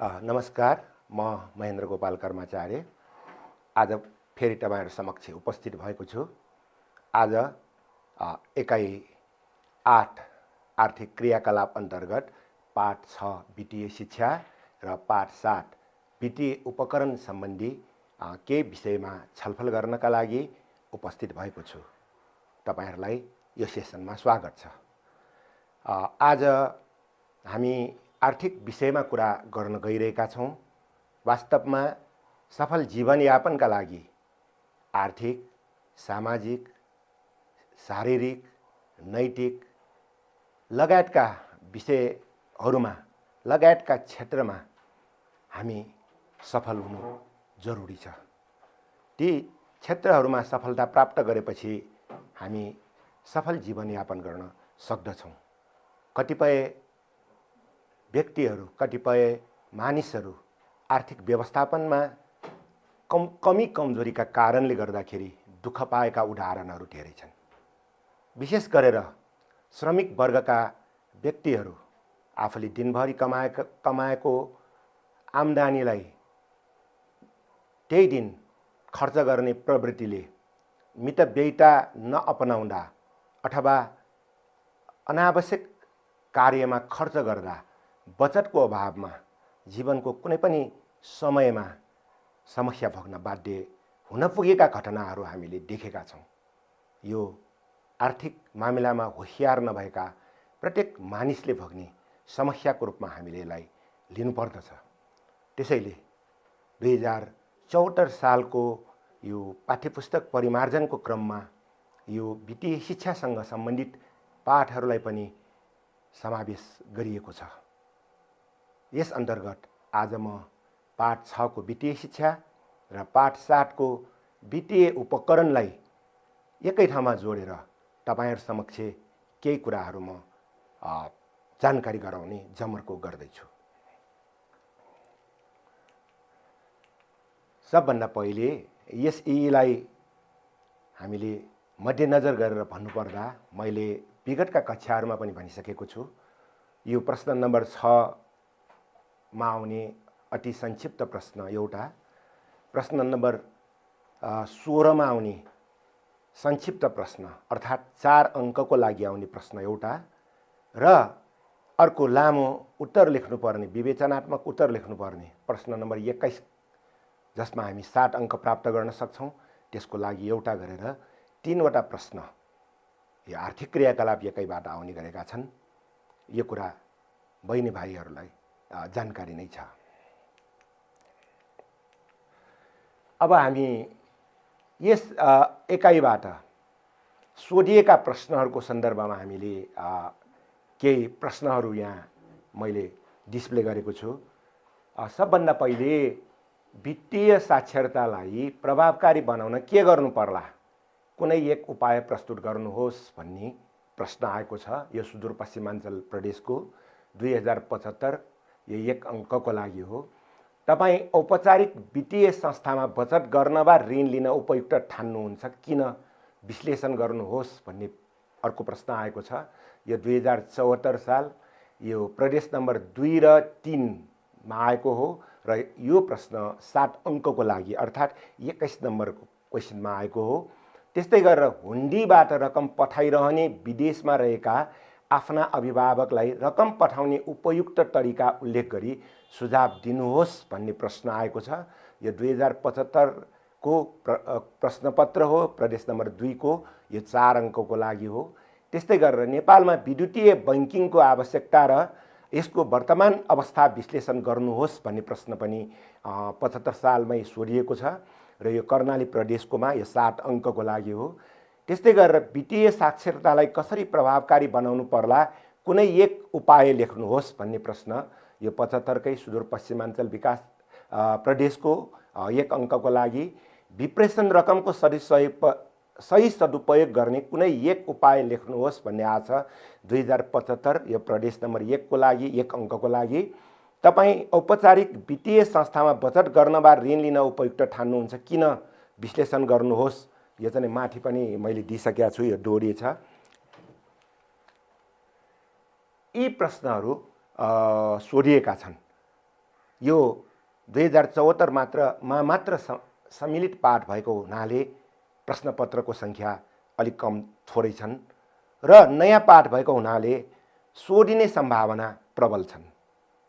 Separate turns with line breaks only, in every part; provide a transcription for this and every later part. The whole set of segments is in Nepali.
नमस्कार, म महेन्द्र गोपाल कर्माचार्य आज फेरि तपाईहरु समक्ष उपस्थित भएको छु। आज एकाइ 8 आर्थिक क्रियाकलाप अन्तर्गत पाठ 6 वित्तीय शिक्षा र पाठ 7 वित्तीय उपकरण सम्बन्धी केही विषयमा छलफल गर्नका लागि उपस्थित भएको छु। तपाईहरुलाई यो सेसनमा स्वागत छ। आज हामी आर्थिक विषयमा कुरा गर्न गइरहेका छौं। वास्तवमा सफल जीवनयापनका लागि आर्थिक, सामाजिक, शारीरिक, नैतिक लगायतका विषयहरुमा लगायतका क्षेत्रमा हामी सफल हुनु जरुरी छ। ती क्षेत्रहरुमा सफलता प्राप्त गरेपछि हामी सफल जीवनयापन गर्न सक्दछौं। कतिपय व्यक्तिहरू, कतिपय मानिसहरू आर्थिक व्यवस्थापनमा कमी कमजोरीका कारणले गर्दाखेरि दुःख पाएका उदाहरणहरू धेरै छन्। विशेष गरेर श्रमिक वर्गका व्यक्तिहरू आफूले दिनभरि कमाएको आम्दानीलाई त्यही दिन खर्च गर्ने प्रवृत्तिले मितव्ययिता नअपनाउँदा अथवा अनावश्यक कार्यमा खर्च गर्दा बचतको अभावमा जीवनको कुनै पनि समयमा समस्या भोग्न बाध्य हुन पुगेका घटनाहरू हामीले देखेका छौं। यो आर्थिक मामिलामा होशियार नभएका प्रत्येक मानिसले भोग्ने समस्याको रूपमा हामीले यसलाई लिनुपर्दछ। त्यसैले 2074 सालको यो पाठ्यपुस्तक परिमार्जनको क्रममा यो वित्तीय शिक्षासँग सम्बन्धित पाठहरूलाई पनि समावेश गरिएको छ। यस अन्तर्गत आज म पाठ 6 को वित्तीय शिक्षा र पाठ 7 को वित्तीय उपकरणलाई एकै ठाउँमा जोडेर तपाईहरु समक्ष केही कुराहरू म जानकारी गराउने जमर्को गर्दैछु। सबभन्दा पहिले यस यीलाई हामीले मध्यनजर गरेर भन्नुपर्दा मैले विगतका कक्षाहरूमा पनि भनिसकेको छु। यो प्रश्न नम्बर 6 मा आउने अति संक्षिप्त प्रश्न एउटा, प्रश्न नम्बर 16 मा आउने संक्षिप्त प्रश्न अर्थात् 4 अंकको लागि आउने प्रश्न एउटा र अर्को लामो उत्तर लेख्नुपर्ने विवेचनात्मक उत्तर लेख्नुपर्ने प्रश्न नम्बर 21 जसमा हामी 7 अंक प्राप्त गर्न सक्छौं। त्यसको लागि एउटा गरेर 3 वटा प्रश्न यो आर्थिक क्रियाकलाप एकैबाट आउने गरेका छन्। यो कुरा बहिनी भाइहरूलाई जानकारी नै छ। अब हामी यस एकाइबाट सोधिएका प्रश्नहरूको सन्दर्भमा हामीले केही प्रश्नहरू यहाँ मैले डिस्प्ले गरेको छु। सबभन्दा पहिले वित्तीय साक्षरतालाई प्रभावकारी बनाउन के गर्नु पर्ला, कुनै एक उपाय प्रस्तुत गर्नुहोस् भन्ने प्रश्न आएको छ। यो सुदूरपश्चिमाञ्चल प्रदेशको 2075 यो 1 अंकको लागि हो। तपाई औपचारिक वित्तीय संस्थामा बचत गर्न वा ऋण लिन उपयुक्त ठान्नुहुन्छ, किन विश्लेषण गर्नुहोस् भन्ने अर्को प्रश्न आएको छ। यो 2074 साल यो प्रदेश नम्बर 2 र 3 मा आएको हो र यो प्रश्न 7 अंकको लागि अर्थात् 21 नम्बरको क्वेशनमा आएको हो। त्यस्तै गरेर हुन्डीबाट रकम पठाइरहने विदेशमा रहेका आफ्ना अभिभावकलाई रकम पठाउने उपयुक्त तरिका उल्लेख गरी सुझाव दिनुहोस् भन्ने प्रश्न आएको छ। यो 2075 को प्रश्नपत्र हो, प्रदेश नम्बर 2 को यो 4 अंकको लागि हो। त्यस्तै गरेर नेपालमा विद्युतीय बैंकिङको आवश्यकता र यसको वर्तमान अवस्था विश्लेषण गर्नुहोस् भन्ने प्रश्न पनि 75 सालमै सोधिएको छ र यो कर्णाली प्रदेशकोमा यो 7 अंकको लागि हो। त्यस्तै गरेर वित्तीय साक्षरतालाई कसरी प्रभावकारी बनाउनु पर्ला, कुनै एक उपाय लेख्नुहोस् भन्ने प्रश्न यो 75 कै सुदूरपश्चिमाञ्चल विकास प्रदेशको 1 अंकको लागि। विप्रेषण रकमको सही सदुपयोग गर्ने कुनै एक उपाय लेख्नुहोस् भन्ने आछ 2075 यो प्रदेश नम्बर 1 को लागि 1 अंकको लागि। तपाई औपचारिक वित्तीय संस्थामा बचत गर्न वा ऋण लिन उपयुक्त ठान्नुहुन्छ, किन विश्लेषण गर्नुहोस्। यो चाहिँ माथि पनि मैले दिइसकेको छु, यो दोहोरिए छ। यी प्रश्नहरू सोधिएका छन्। यो 2074 मात्र सम्मिलित पाठ भएको हुनाले प्रश्नपत्रको सङ्ख्या अलिक कम थोरै छन् र नयाँ पाठ भएको हुनाले सोधिने सम्भावना प्रबल छन्।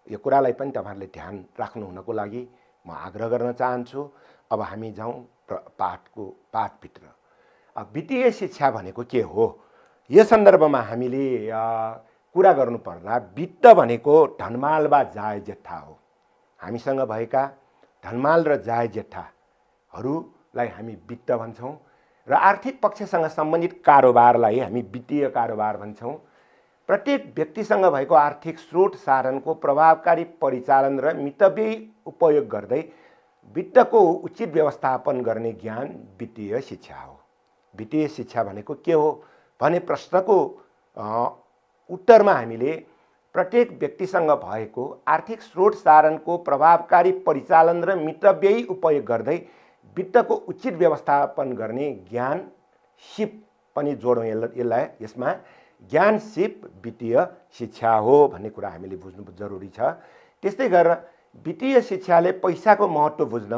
यो कुरालाई पनि तपाईहरुले ध्यान राख्नु हुनको लागि म आग्रह गर्न चाहन्छु। अब हामी जाउँ पाठभित्र। वित्तीय शिक्षा भनेको के हो? यो सन्दर्भमा हामीले कुरा गर्नुपर्दा वित्त भनेको धनमाल वा जायज जेठा हो। हामीसँग भएका धनमाल र जायज जेठाहरूलाई हामी वित्त भन्छौँ र आर्थिक पक्षसँग सम्बन्धित कारोबारलाई हामी वित्तीय कारोबार भन्छौँ। प्रत्येक व्यक्तिसँग भएको आर्थिक स्रोत साधनको प्रभावकारी परिचालन र मितव्ययी उपयोग गर्दै वित्तको उचित व्यवस्थापन गर्ने ज्ञान वित्तीय शिक्षा हो। वित्तीय शिक्षा भनेको के हो भने प्रश्नको उत्तरमा हामीले प्रत्येक व्यक्तिसँग भएको आर्थिक स्रोत साधनको प्रभावकारी परिचालन र मितव्ययी उपयोग गर्दै वित्तको उचित व्यवस्थापन गर्ने ज्ञान सिप पनि जोडौँ यसलाई। यसमा ज्ञान सिप वित्तीय शिक्षा हो भन्ने कुरा हामीले बुझ्नु जरुरी छ। त्यस्तै गरेर वित्तीय शिक्षाले पैसाको महत्त्व बुझ्न,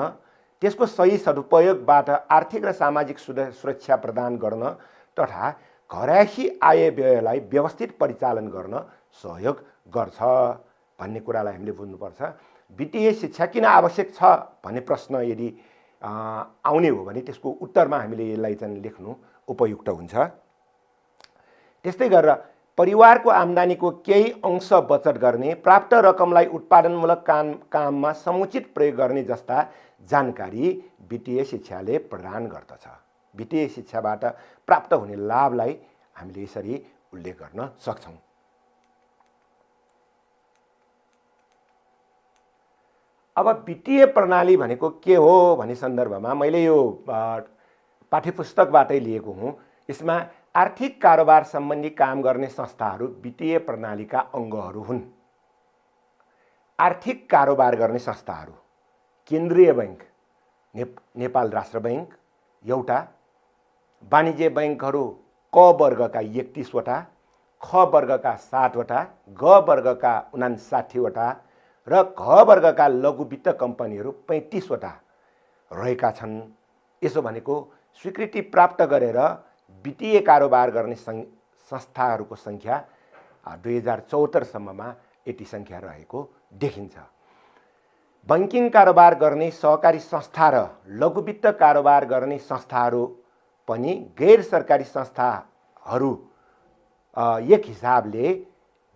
त्यसको सही सदुपयोगबाट आर्थिक र सामाजिक सुरक्षा प्रदान गर्न तथा घरायसी आय व्ययलाई व्यवस्थित परिचालन गर्न सहयोग गर्छ भन्ने कुरालाई हामीले बुझ्नुपर्छ। वित्तीय शिक्षा किन आवश्यक छ भन्ने प्रश्न यदि आउने हो भने त्यसको उत्तरमा हामीले यसलाई चाहिँ लेख्नु उपयुक्त हुन्छ। त्यस्तै गरेर परिवारको आम्दानीको केही अंश बचत गर्ने, प्राप्त रकमलाई उत्पादनमूलक काममा समुचित प्रयोग गर्ने जस्ता जानकारी वित्तीय शिक्षाले प्रदान गर्दछ। वित्तीय शिक्षाबाट प्राप्त हुने लाभलाई हामीले यसरी उल्लेख गर्न सक्छौँ। अब वित्तीय प्रणाली भनेको के हो भन्ने सन्दर्भमा मैले यो पाठ्यपुस्तकबाटै लिएको हुँ। यसमा आर्थिक कारोबार सम्बन्धी काम गर्ने संस्थाहरू वित्तीय प्रणालीका अङ्गहरू हुन्। आर्थिक कारोबार गर्ने संस्थाहरू केन्द्रीय बैंक, नेपाल राष्ट्र बैंक एउटा, वाणिज्य बैंकहरू क वर्गका 31 वटा, ख वर्गका 7 वटा, ग वर्गका 59 वटा र घ वर्गका लघु वित्त कम्पनीहरू 35 वटा रहेका छन्। यसो भनेको स्वीकृति प्राप्त गरेर वित्तीय कारोबार गर्ने संस्थाहरूको सङ्ख्या 2074 सम्ममा यति सङ्ख्या रहेको देखिन्छ। बैंकिङ कारोबार गर्ने सहकारी संस्था र लघु वित्त कारोबार गर्ने संस्थाहरू पनि गैर सरकारी संस्थाहरू एक हिसाबले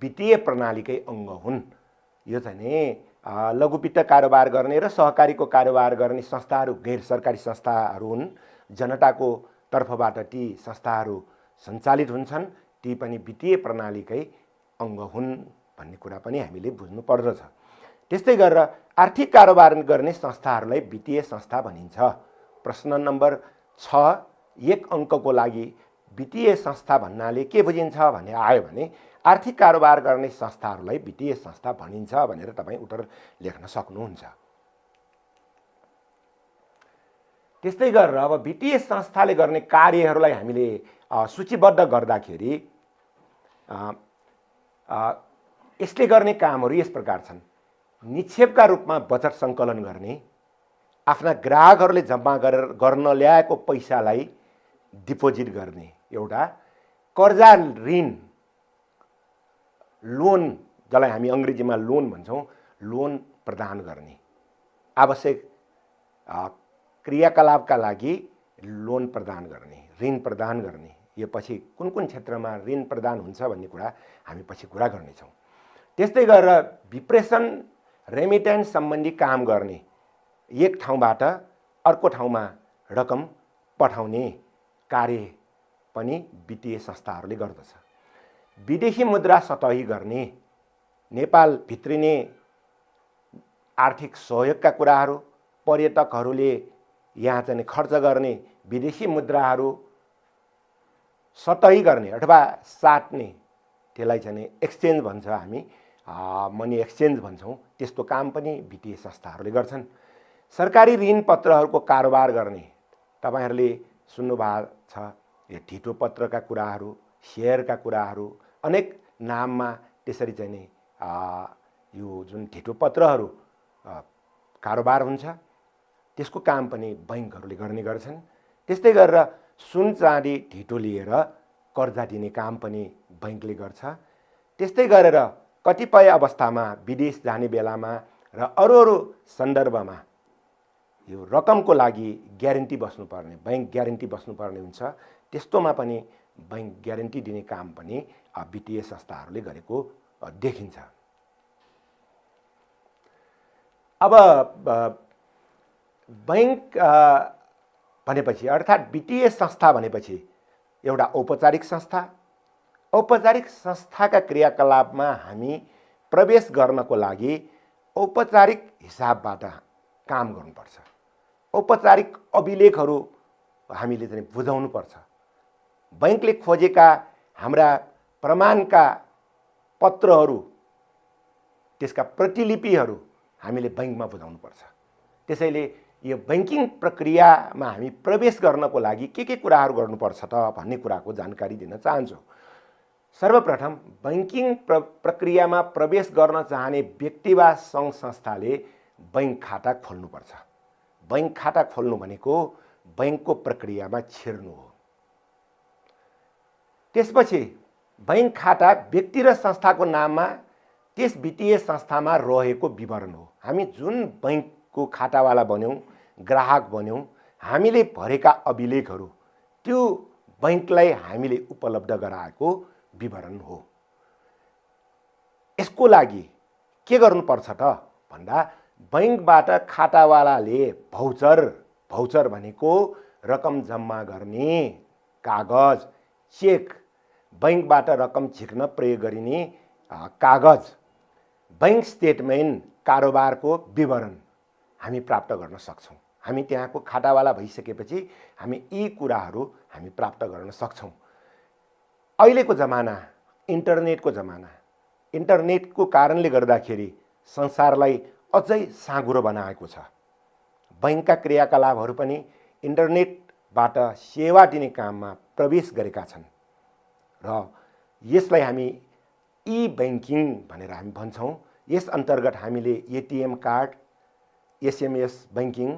वित्तीय प्रणालीकै अङ्ग हुन्। यो चाहिँ लघु वित्त कारोबार गर्ने र सहकारीको कारोबार गर्ने संस्थाहरू गैर सरकारी संस्थाहरू हुन्। जनताको तर्फबाट ती संस्थाहरू सञ्चालित हुन्छन्, ती पनि वित्तीय प्रणालीकै अङ्ग हुन् भन्ने कुरा पनि हामीले बुझ्नु पर्दछ। त्यस्तै गरेर आर्थिक कारोबार गर्ने संस्थाहरूलाई वित्तीय संस्था भनिन्छ। प्रश्न नम्बर 6 1 अङ्कको लागि वित्तीय संस्था भन्नाले के बुझिन्छ भन्ने आयो भने आर्थिक कारोबार गर्ने संस्थाहरूलाई वित्तीय संस्था भनिन्छ भनेर तपाईँ उत्तर लेख्न सक्नुहुन्छ। त्यस्तै गरेर अब वित्तीय संस्थाले गर्ने कार्यहरूलाई हामीले सूचीबद्ध गर्दाखेरि यसले गर्ने कामहरू यस प्रकार छन्। निक्षेपका रूपमा बचत सङ्कलन गर्ने, आफ्ना ग्राहकहरूले जम्मा गर्न ल्याएको पैसालाई डिपोजिट गर्ने एउटा, कर्जा ऋण लोन जसलाई हामी अङ्ग्रेजीमा लोन भन्छौँ, लोन प्रदान गर्ने, आवश्यक क्रियाकलापका लागि लोन प्रदान गर्ने, ऋण प्रदान गर्ने। यो पछि कुन कुन क्षेत्रमा ऋण प्रदान हुन्छ भन्ने कुरा हामी पछि कुरा गर्नेछौँ। त्यस्तै गरेर विप्रेषण रेमिटेन्स सम्बन्धी काम गर्ने, एक ठाउँबाट अर्को ठाउँमा रकम पठाउने कार्य पनि वित्तीय संस्थाहरूले गर्दछ। विदेशी मुद्रा सतही गर्ने, नेपाल भित्रिने आर्थिक सहयोगका कुराहरू, पर्यटकहरूले यहाँ चाहिँ खर्च गर्ने विदेशी मुद्राहरू सतही गर्ने अथवा साट्ने, त्यसलाई चाहिँ एक्सचेन्ज भन्छ, हामी मनी एक्सचेन्ज भन्छौँ, त्यस्तो काम पनि वित्तीय संस्थाहरूले गर्छन्। सरकारी ऋण पत्रहरूको कारोबार गर्ने, तपाईहरूले सुन्नुभएको छ यो ढिटो पत्रका कुराहरू, सेयरका कुराहरू, अनेक नाममा त्यसरी चाहिँ यो जुन ढिटो पत्रहरू कारोबार हुन्छ, त्यसको काम पनि बैंकहरूले गर्ने गर्छन्। त्यस्तै गरेर सुन चाँदी ढिटो लिएर कर्जा दिने काम पनि बैंकले गर्छ। त्यस्तै गरेर कतिपय अवस्थामा विदेश जाने बेलामा र अरू सन्दर्भमा यो रकमको लागि ग्यारेन्टी बस्नुपर्ने, बैंक ग्यारेन्टी बस्नुपर्ने हुन्छ। त्यस्तोमा पनि बैंक ग्यारेन्टी दिने काम पनि वित्तीय संस्थाहरूले गरेको देखिन्छ। अब बैंक भनेपछि अर्थात् वित्तीय संस्था भनेपछि एउटा औपचारिक संस्था। औपचारिक संस्थाका क्रियाकलापमा हामी प्रवेश गर्नको लागि औपचारिक हिसाबबाट काम गर्नुपर्छ। औपचारिक अभिलेखहरू हामीले चाहिँ बुझाउनुपर्छ। बैंकले खोजेका हाम्रा प्रमाणका पत्रहरू, त्यसका प्रतिलिपिहरू हामीले बैंकमा बुझाउनुपर्छ। त्यसैले यो बैंकिङ प्रक्रियामा हामी प्रवेश गर्नको लागि के कुराहरू गर्नुपर्छ त भन्ने कुराको जानकारी दिन चाहन्छु। सर्वप्रथम बैंकिङ प्रक्रियामा प्रवेश गर्न चाहने व्यक्ति वा सङ्घ संस्थाले बैंक खाता खोल्नुपर्छ। बैंक खाता खोल्नु भनेको बैंकको प्रक्रियामा छिर्नु हो। त्यसपछि बैंक खाता व्यक्ति र संस्थाको नाममा त्यस वित्तीय संस्थामा रहेको विवरण हो। हामी जुन बैंकको खातावाला बन्यौँ, ग्राहक बन्यौँ, हामीले भरेका अभिलेखहरू त्यो बैंकलाई हामीले उपलब्ध गराएको विवरण हो। यसको लागि के गर्नुपर्छ त भन्दा बैंकबाट खातावालाले भौचर भनेको रकम जम्मा गर्ने कागज, चेक, बैंकबाट रकम झिक्न प्रयोग गरिने कागज, बैंक स्टेटमेन्ट, कारोबारको विवरण हामी प्राप्त गर्न सक्छौँ। हामी त्यहाँको खातावाला भइसकेपछि हामी यी कुराहरू हामी प्राप्त गर्न सक्छौँ। अहिलेको जमाना इन्टरनेटको जमाना, इन्टरनेटको कारणले गर्दाखेरि संसारलाई अझै साँघुरो बनाएको छ। बैंकका क्रियाकलापहरू पनि इन्टरनेटबाट सेवा दिने काममा प्रवेश गरेका छन् र यसलाई हामी ई बैंकिङ भनेर हामी भन्छौँ। यस अन्तर्गत हामीले ATM card, SMS banking,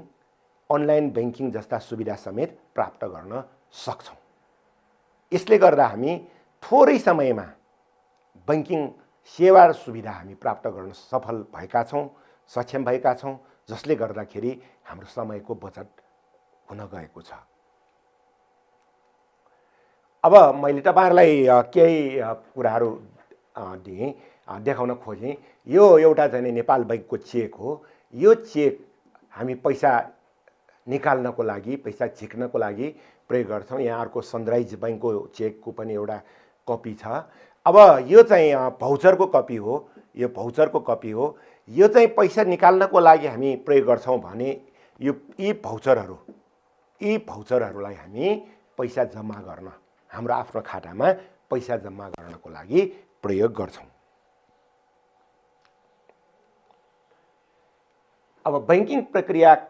online banking जस्ता सुविधा समेत प्राप्त गर्न सक्छौँ। यसले गर्दा हामी थोरै समयमा बैंकिङ सेवा र सुविधा हामी प्राप्त गर्न सफल भएका छौँ, सक्षम भएका छौँ, जसले गर्दाखेरि हाम्रो समयको बचत हुन गएको छ। अब मैले तपाईहरुलाई केही कुराहरू दिएँ, देखाउन खोजेँ। यो एउटा चाहिँ नेपाल बैंकको चेक हो। यो चेक हामी पैसा निकाल्नको लागि, पैसा झिक्नको लागि प्रयोग गर्छौँ। यहाँ अर्को सनराइज बैंकको चेकको पनि एउटा कपी छ। अब यो चाहिँ भौचरको कपी हो। यो भौचरको कपी हो। यो चाहिँ पैसा निकाल्नको लागि हामी प्रयोग गर्छौँ भने यो यी भौचरहरूलाई हामी पैसा जम्मा गर्न, हाम्रो आफ्नो खातामा पैसा जम्मा गर्नको लागि प्रयोग गर्छौँ। अब बैंकिङ प्रक्रियाकै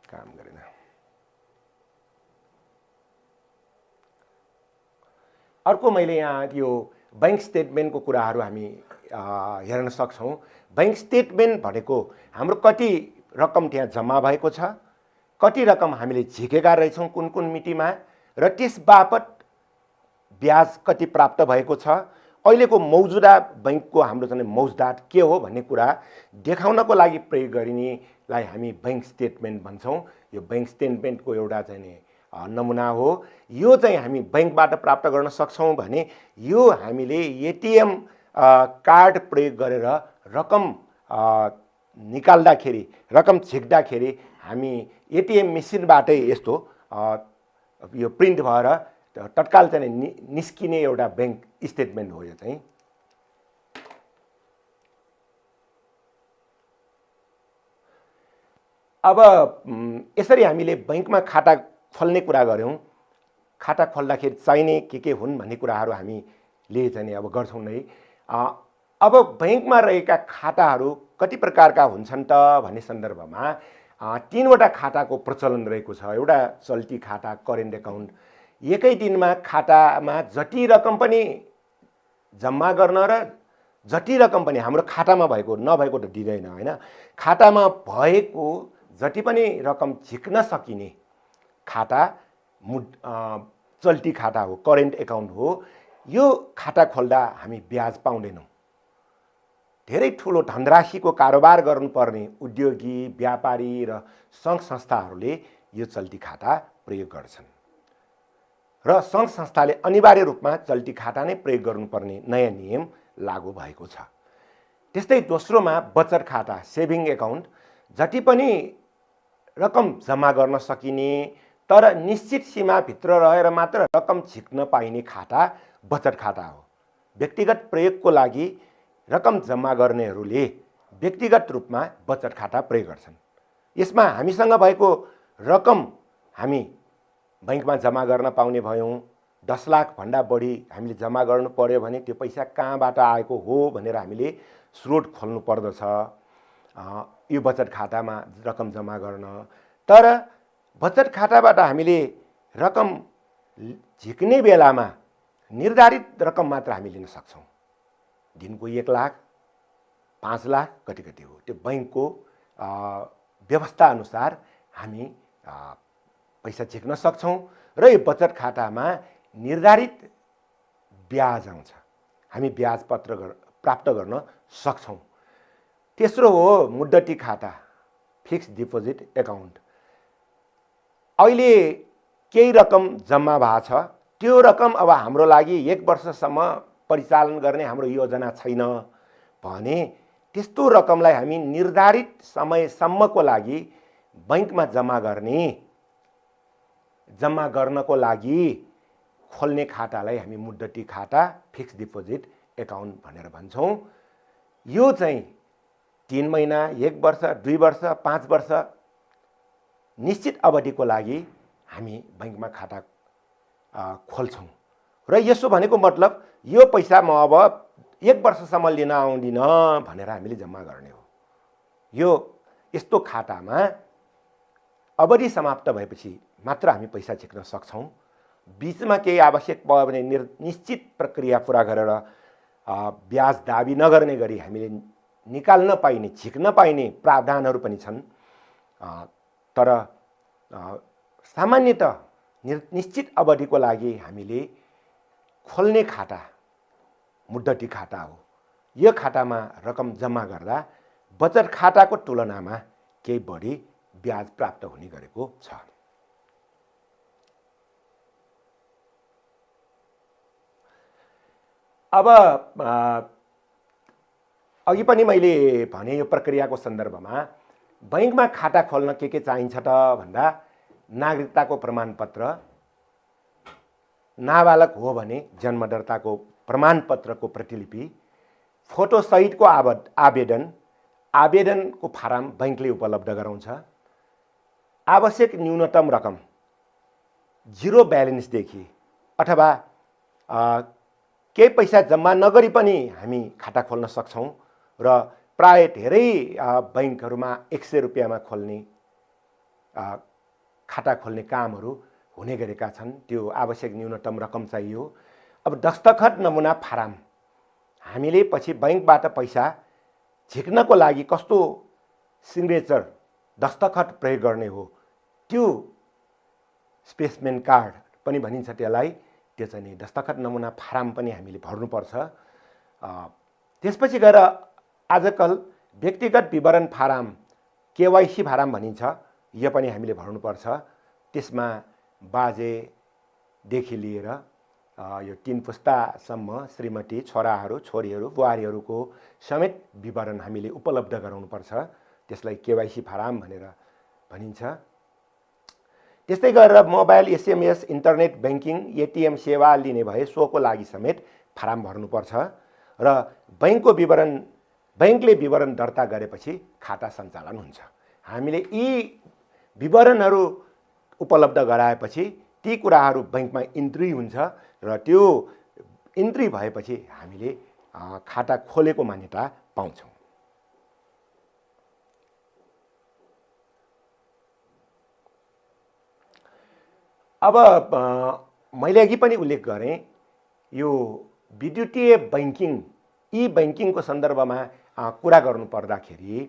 काम गरेन। अर्को मैले यहाँ यो बैंक स्टेटमेन्टको कुराहरू हामी हेर्न सक्छौँ। बैंक स्टेटमेन्ट भनेको हाम्रो कति रकम त्यहाँ जम्मा भएको छ, कति रकम हामीले झिकेका रहेछौँ कुन कुन मितिमा, र त्यस बापत ब्याज कति प्राप्त भएको छ, अहिलेको मौजुदा बैंकको हाम्रो चाहिँ मौजदात के हो भन्ने कुरा देखाउनको लागि प्रयोग गरिनेलाई हामी बैंक स्टेटमेन्ट भन्छौँ। यो बैंक स्टेटमेन्टको एउटा चाहिँ नमुना हो। यो चाहिँ हामी बैंकबाट प्राप्त गर्न सक्छौँ भने यो हामीले एटीएम कार्ड प्रयोग गरेर रकम निकाल्दाखेरि, रकम झिक्दाखेरि हामी एटीएम मेसिनबाटै यस्तो यो प्रिन्ट भएर तत्काल चाहिँ निस्किने एउटा बैंक स्टेटमेन्ट हो। यो चाहिँ अब यसरी हामीले बैंकमा खाता खोल्ने कुरा गऱ्यौँ। खाता खोल्दाखेरि चाहिने के हुन् भन्ने कुराहरू हामीले चाहिँ अब गर्छौँ नै। अब बैंकमा रहेका खाताहरू कति प्रकारका हुन्छन् त भन्ने सन्दर्भमा 3वटा खाताको प्रचलन रहेको छ। एउटा चल्ती खाता, करेन्ट एकाउन्ट। एकै दिनमा खातामा जति रकम पनि जम्मा गर्न र जति रकम पनि हाम्रो खातामा भएको नभएको त दिँदैन होइन। खातामा भएको जति पनि रकम झिक्न सकिने खाता चल्ती खाता हो, करेन्ट एकाउन्ट हो। यो खाता खोल्दा हामी ब्याज पाउँदैनौँ। धेरै ठुलो धनराशिको कारोबार गर्नुपर्ने उद्योगी, व्यापारी र सङ्घ संस्थाहरूले यो चल्ती खाता प्रयोग गर्छन् र सङ्घ संस्थाले अनिवार्य रूपमा चल्ती खाता नै प्रयोग गर्नुपर्ने नयाँ नियम लागू भएको छ। त्यस्तै दोस्रोमा बचत खाता, सेभिङ एकाउन्ट। जति पनि रकम जम्मा गर्न सकिने तर निश्चित सीमाभित्र रहेर मात्र रकम झिक्न पाइने खाता बचत खाता हो। व्यक्तिगत प्रयोगको लागि रकम जम्मा गर्नेहरूले व्यक्तिगत रूपमा बचत खाता प्रयोग गर्छन्। यसमा हामीसँग भएको रकम हामी बैंकमा जम्मा गर्न पाउने भयौँ। 10 लाख भन्दा बढी हामीले जम्मा गर्नु पर्यो भने त्यो पैसा कहाँबाट आएको हो भनेर हामीले स्रोत खोल्नु पर्दछ यो बचत खातामा रकम जम्मा गर्न। तर बचत खाताबाट हामीले रकम झिक्ने बेलामा निर्धारित रकम मात्र हामी लिन सक्छौँ। दिनको 1 लाख, 5 लाख कति कति हो, त्यो बैंकको व्यवस्था अनुसार हामी पैसा झिक्न सक्छौँ र यो बचत खातामा निर्धारित ब्याज आउँछ, हामी ब्याज पत्र प्राप्त गर्न सक्छौँ। तेस्रो हो मुद्दती खाता, फिक्स डिपोजिट एकाउन्ट। अहिले केही रकम जम्मा भएको छ, त्यो रकम अब हाम्रो लागि 1 वर्षसम्म परिचालन गर्ने हाम्रो योजना छैन भने त्यस्तो रकमलाई हामी निर्धारित समयसम्मको लागि बैंकमा जम्मा गर्नको लागि खोल्ने खातालाई हामी मुद्दती खाता, फिक्स डिपोजिट एकाउन्ट भनेर भन्छौँ। यो चाहिँ 3 महिना, 1 वर्ष, 2 वर्ष, 5 वर्ष निश्चित अवधिको लागि हामी बैंकमा खाता खोल्छौँ र यसो भनेको मतलब यो पैसा म अब 1 वर्षसम्म लिन आउँदिन भनेर हामीले जम्मा गर्ने हो। यो यस्तो खातामा अवधि समाप्त भएपछि मात्र हामी पैसा झिक्न सक्छौँ। बीचमा केही आवश्यक भयो भने निश्चित प्रक्रिया पुरा गरेर ब्याज दाबी नगर्ने गरी हामीले निकाल्न पाइने, झिक्न पाइने प्रावधानहरू पनि छन्। तर सामान्यतः निश्चित अवधिको लागि हामीले खोल्ने खाता मुद्दती खाता हो। यो खातामा रकम जम्मा गर्दा बचत खाताको तुलनामा केही बढी ब्याज प्राप्त हुने गरेको छ। अब अघि पनि मैले भने यो प्रक्रियाको सन्दर्भमा बैंकमा खाता खोल्न के चाहिन्छ त भन्दा नागरिकताको प्रमाणपत्र, नाबालक हो भने जन्म दर्ताको प्रमाणपत्रको प्रतिलिपि, फोटो सहितको आवेदनको फारम बैंकले उपलब्ध गराउँछ। आवश्यक न्यूनतम रकम 0 ब्यालेन्सदेखि अथवा केही पैसा जम्मा नगरी पनि हामी खाता खोल्न सक्छौँ र प्राय धेरै बैंकहरूमा 100 रुपियाँमा खोल्ने खाता खोल्ने कामहरू हुने गरेका छन्। त्यो आवश्यक न्यूनतम रकम चाहियो। अब दस्तखत नमुना फारम हामीले पछि बैंकबाट पैसा झिक्नको लागि कस्तो सिग्नेचर दस्तखत प्रयोग गर्ने हो त्यो स्पेसमेन कार्ड पनि भनिन्छ त्यसलाई, त्यो चाहिँ नि दस्तखत नमुना फारम पनि हामीले भर्नुपर्छ। त्यसपछि गएर आजकल व्यक्तिगत विवरण फारम, केवाइसी फारम भनिन्छ, यो पनि हामीले भर्नुपर्छ। त्यसमा बाजेदेखि लिएर यो 3 पुस्तासम्म श्रीमती, छोराहरू, छोरीहरू, बुहारीहरूको समेत विवरण हामीले उपलब्ध गराउनुपर्छ। त्यसलाई केवाइसी फारम भनेर भनिन्छ। त्यस्तै गरेर mobile, SMS, internet banking, ATM सेवा लिने भए सोको लागि समेत फारम भर्नुपर्छ र बैंकले विवरण दर्ता गरेपछि खाता सञ्चालन हुन्छ। हामीले यी विवरणहरू उपलब्ध गराएपछि ती कुराहरू बैंकमा इन्ट्री हुन्छ र त्यो इन्ट्री भएपछि हामीले खाता खोलेको मान्यता पाउँछौँ। अब मैले अघि पनि उल्लेख गरेँ, यो विद्युतीय बैंकिङ ई बैंकिङको सन्दर्भमा कुरा गर्नु पर्दाखेरि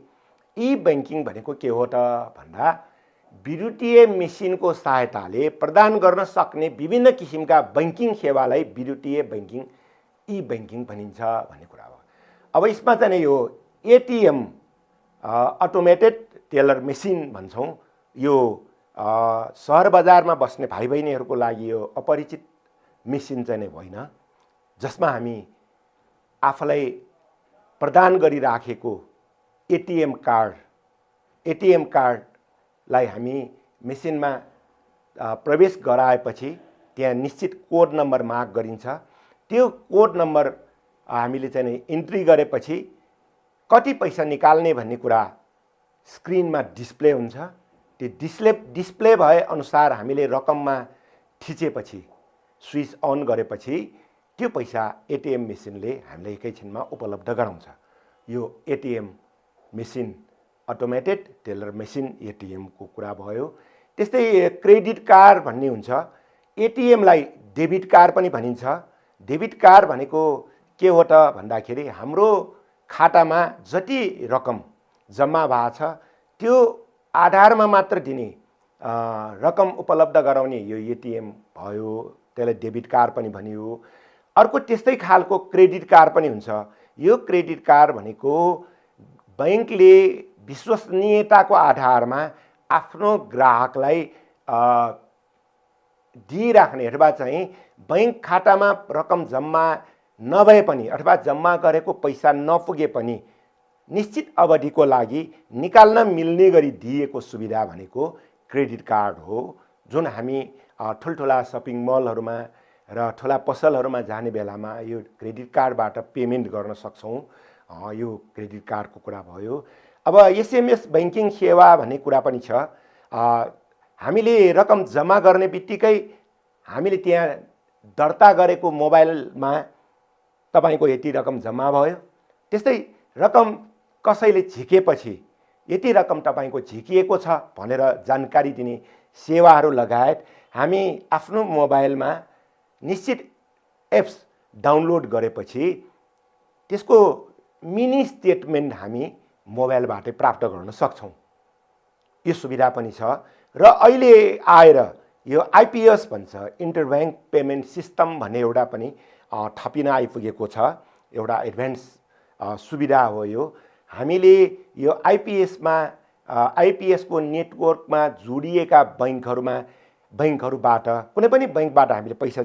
ई बैंकिङ भनेको के हो त भन्दा विद्युतीय मेसिनको सहायताले प्रदान गर्न सक्ने विभिन्न किसिमका बैंकिङ सेवालाई विद्युतीय बैंकिङ ई बैंकिङ भनिन्छ भन्ने कुरा हो। अब यसमा चाहिँ यो एटीएम अटोमेटेड टेलर मेसिन भन्छौँ। यो सहर बजारमा बस्ने भाइ बहिनीहरूको लागि यो अपरिचित मेसिन चाहिँ होइन, जसमा हामी आफूलाई प्रदान गरिराखेको एटीएम कार्डलाई हामी मेसिनमा प्रवेश गराएपछि त्यहाँ निश्चित कोड नम्बर माग गरिन्छ। त्यो कोड नम्बर हामीले चाहिँ इन्ट्री गरेपछि कति पैसा निकाल्ने भन्ने कुरा स्क्रिनमा डिस्प्ले हुन्छ। त्यो डिस्प्ले भए अनुसार हामीले रकममा थिचेपछि स्विच अन गरेपछि त्यो पैसा एटीएम मेसिनले हामीलाई एकैछिनमा उपलब्ध गराउँछ। यो ATM machine automated teller machine एटीएमको कुरा भयो। त्यस्तै क्रेडिट कार्ड भन्ने हुन्छ। एटीएमलाई डेबिट कार्ड पनि भनिन्छ। डेबिट कार्ड भनेको के हो त भन्दाखेरि हाम्रो खातामा जति रकम जम्मा भएको छ त्यो आधारमा मात्र दिने रकम उपलब्ध गराउने यो एटीएम भयो, त्यसलाई डेबिट कार्ड पनि भनियो। अर्को त्यस्तै खालको क्रेडिट कार्ड पनि हुन्छ। यो क्रेडिट कार्ड भनेको बैंकले विश्वसनीयताको आधारमा आफ्नो ग्राहकलाई दिइराख्ने अथवा चाहिँ बैंक खातामा रकम जम्मा नभए पनि अथवा जम्मा गरेको पैसा नपुगे पनि निश्चित अवधिको लागि निकाल्न मिल्ने गरी दिएको सुविधा भनेको क्रेडिट कार्ड हो, जुन हामी ठुल्ठुला सपिङ मलहरूमा र ठुला पसलहरूमा जाने बेलामा यो क्रेडिट कार्डबाट पेमेन्ट गर्न सक्छौँ। यो क्रेडिट कार्डको कुरा भयो। अब एसएमएस बैंकिङ सेवा भन्ने कुरा पनि छ। हामीले रकम जम्मा गर्ने बित्तिकै हामीले त्यहाँ दर्ता गरेको मोबाइलमा तपाईको यति रकम जम्मा भयो, त्यस्तै रकम कसैले झिकेपछि यति रकम तपाईको झिकिएको छ भनेर जानकारी दिने सेवाहरू लगायत हामी आफ्नो मोबाइलमा निश्चित एप्स डाउनलोड गरेपछि त्यसको मिनी स्टेटमेन्ट हामी मोबाइलबाटै प्राप्त गर्न सक्छौँ। यो सुविधा पनि छ। र अहिले आएर यो आइपीएस भन्छ, इन्टरब्याङ्क पेमेन्ट सिस्टम भन्ने एउटा पनि थपिन आइपुगेको छ। एउटा एडभान्स सुविधा हो यो। हामीले यो आइपीएसको नेटवर्कमा जोडिएका बैंकहरूबाट कुनै पनि बैंकबाट हामीले पैसा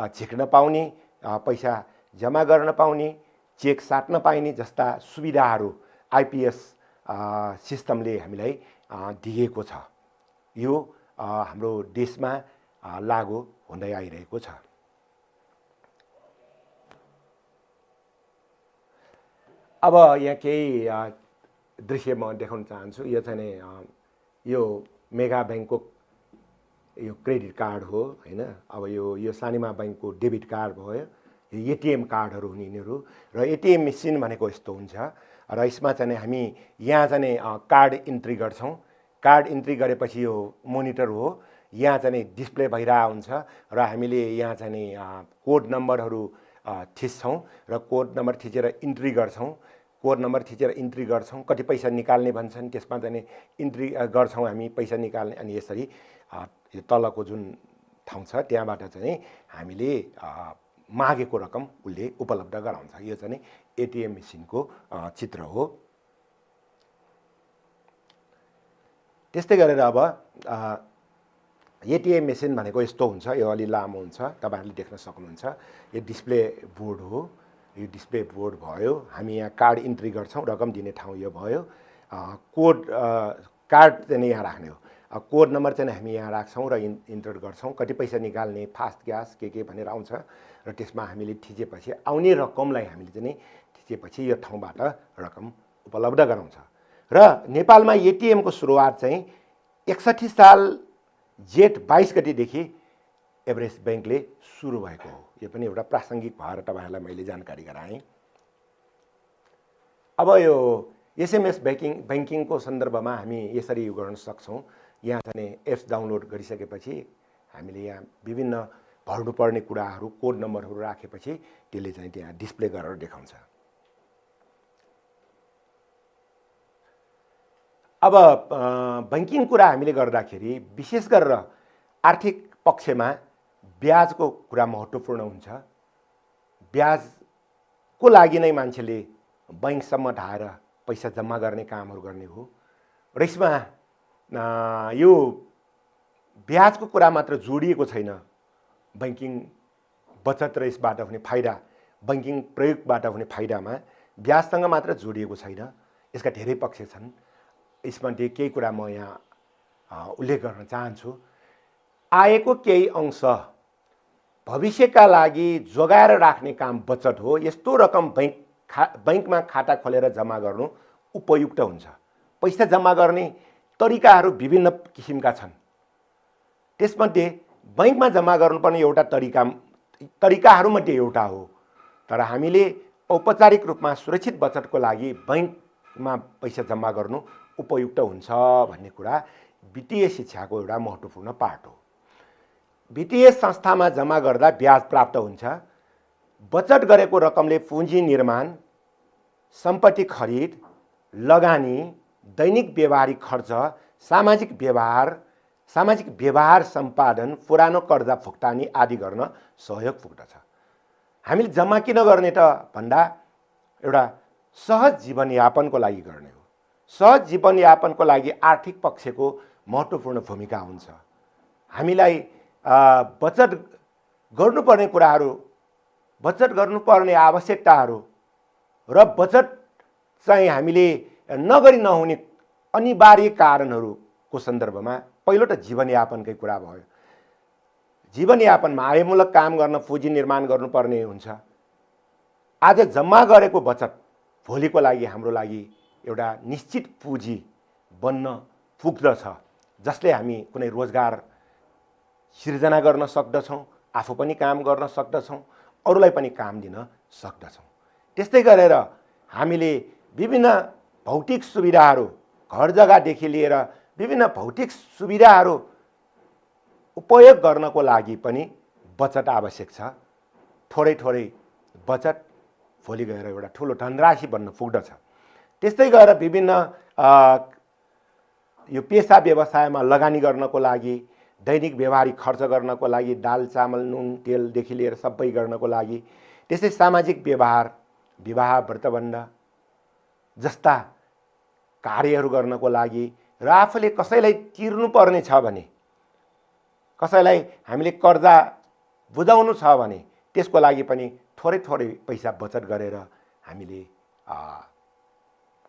झिक्न पाउने, पैसा जम्मा गर्न पाउने, चेक साट्न पाइने जस्ता सुविधाहरू आइपीएस सिस्टमले हामीलाई दिएको छ। यो हाम्रो देशमा लागू हुँदै आइरहेको छ। अब यहाँ केही दृश्य म देखाउन चाहन्छु। यो चाहिँ यो मेगा बैंकको यो क्रेडिट कार्ड हो हैन। अब यो सानिमा बैंकको डेबिट कार्ड भयो। यो एटीएम कार्डहरू हुन् यिनीहरू। र एटीएम मेसिन भनेको यस्तो हुन्छ र यसमा चाहिँ हामी यहाँ चाहिँ कार्ड इन्ट्री गर्छौँ। कार्ड इन्ट्री गरेपछि यो मोनिटर हो, यहाँ चाहिँ डिस्प्ले भइरहेको हुन्छ र हामीले यहाँ चाहिँ कोड नम्बरहरू थिच्छौँ र कोड नम्बर थिचेर इन्ट्री गर्छौँ। कोड नम्बर थिचेर इन्ट्री गर्छौँ। कति पैसा निकाल्ने भन्छन्, त्यसमा चाहिँ इन्ट्री गर्छौँ हामी पैसा निकाल्ने। अनि यसरी यो तलको जुन ठाउँ छ त्यहाँबाट चाहिँ हामीले मागेको रकम उसले उपलब्ध गराउँछ। यो चाहिँ एटीएम मेसिनको चित्र हो। त्यस्तै गरेर अब एटीएम मेसिन भनेको यस्तो हुन्छ। यो अलि लामो हुन्छ, तपाईहरुले देख्न सक्नुहुन्छ। यो डिस्प्ले बोर्ड हो। यो डिस्प्ले बोर्ड भयो। हामी यहाँ कार्ड इन्ट्री गर्छौँ, रकम दिने ठाउँ यो भयो। कोड कार्ड चाहिँ यहाँ राख्ने हो। कोड नम्बर चाहिँ हामी यहाँ राख्छौँ र इन्टर गर्छौँ। कति पैसा निकाल्ने, फास्ट ग्यास के भनेर आउँछ र त्यसमा हामीले थिचेपछि आउने रकमलाई हामीले चाहिँ थिचेपछि यो ठाउँबाट रकम उपलब्ध गराउँछ। र नेपालमा एटीएमको सुरुवात चाहिँ 61 साल जेठ 22 गतेदेखि एभरेस्ट बैंकले सुरु भएको हो। यो पनि एउटा प्रासङ्गिक भएर तपाईहरुलाई मैले जानकारी गराएँ। अब यो एसएमएस बैंकिङको सन्दर्भमा हामी यसरी गर्न सक्छौँ। यहाँ चाहिँ एप्स डाउनलोड गरिसकेपछि हामीले यहाँ विभिन्न भर्नुपर्ने कुराहरू कोड नम्बरहरू राखेपछि त्यसले चाहिँ त्यहाँ डिस्प्ले गरेर देखाउँछ। अब बैंकिङ कुरा हामीले गर्दाखेरि विशेष गरेर आर्थिक पक्षमा ब्याजको कुरा महत्त्वपूर्ण हुन्छ। ब्याजको लागि नै मान्छेले बैंकसम्म धाएर पैसा जम्मा गर्ने कामहरू गर्ने हो र यसमा यो ब्याजको कुरा मात्र जोडिएको छैन। बैंकिङ बचत र यसबाट हुने फाइदा, बैंकिङ प्रयोगबाट हुने फाइदामा ब्याजसँग मात्र जोडिएको छैन, यसका धेरै पक्ष छन्। यसमध्ये केही कुरा म यहाँ उल्लेख गर्न चाहन्छु। आएको केही अंश भविष्यका लागि जोगाएर राख्ने काम बचत हो। यस्तो रकम बैंकमा खाता खोलेर जम्मा गर्नु उपयुक्त हुन्छ। पैसा जम्मा गर्ने तरिकाहरू विभिन्न किसिमका छन्। त्यसमध्ये बैंकमा जम्मा गर्नुपर्ने एउटा तरिकाहरूमध्ये एउटा हो। तर हामीले औपचारिक रूपमा सुरक्षित बचतको लागि बैंकमा पैसा जम्मा गर्नु उपयुक्त हुन्छ भन्ने कुरा वित्तीय शिक्षाको एउटा महत्त्वपूर्ण पाठ हो। वित्तीय संस्थामा जम्मा गर्दा ब्याज प्राप्त हुन्छ। बचत गरेको रकमले पुँजी निर्माण, सम्पत्ति खरिद, लगानी, दैनिक व्यवहारिक खर्च, सामाजिक व्यवहार सम्पादन, पुरानो कर्जा भुक्तानी आदि गर्न सहयोग पुग्दछ। हामीले जम्मा किन गर्ने त भन्दा एउटा सहज जीवनयापनको लागि गर्ने हो। सहज जीवनयापनको लागि आर्थिक पक्षको महत्त्वपूर्ण भूमिका हुन्छ। हामीलाई बचत गर्नुपर्ने कुराहरू, बचत गर्नुपर्ने आवश्यकताहरू र बचत चाहिँ हामीले नगरी नहुने अनिवार्य कारणहरूको सन्दर्भमा पहिलो त जीवनयापनकै कुरा भयो। जीवनयापनमा आयमूलक काम गर्न पुँजी निर्माण गर्नुपर्ने हुन्छ। आज जम्मा गरेको बचत भोलिको लागि हाम्रो लागि एउटा निश्चित पुँजी बन्न पुग्दछ, जसले हामी कुनै रोजगार सिर्जना गर्न सक्दछौँ, आफू पनि काम गर्न सक्दछौँ, अरूलाई पनि काम दिन सक्दछौँ। त्यस्तै गरेर हामीले विभिन्न भौतिक सुविधाहरू, घर जग्गादेखि लिएर विभिन्न भौतिक सुविधाहरू उपयोग गर्नको लागि पनि बचत आवश्यक छ। थोरै थोरै बचत भोलि गएर एउटा ठुलो धनराशि बन्न पुग्दछ। त्यस्तै गरेर विभिन्न यो पेसा व्यवसायमा लगानी गर्नको लागि, दैनिक व्यवहारिक खर्च गर्नको लागि, दाल चामल नुन तेलदेखि लिएर सबै गर्नको लागि, त्यसै सामाजिक व्यवहार, विवाह व्रतबन्ध जस्ता कार्यहरू गर्नको लागि र आफूले कसैलाई तिर्नुपर्ने छ भने, कसैलाई हामीले कर्जा बुझाउनु छ भने त्यसको लागि पनि थोरै थोरै पैसा बचत गरेर हामीले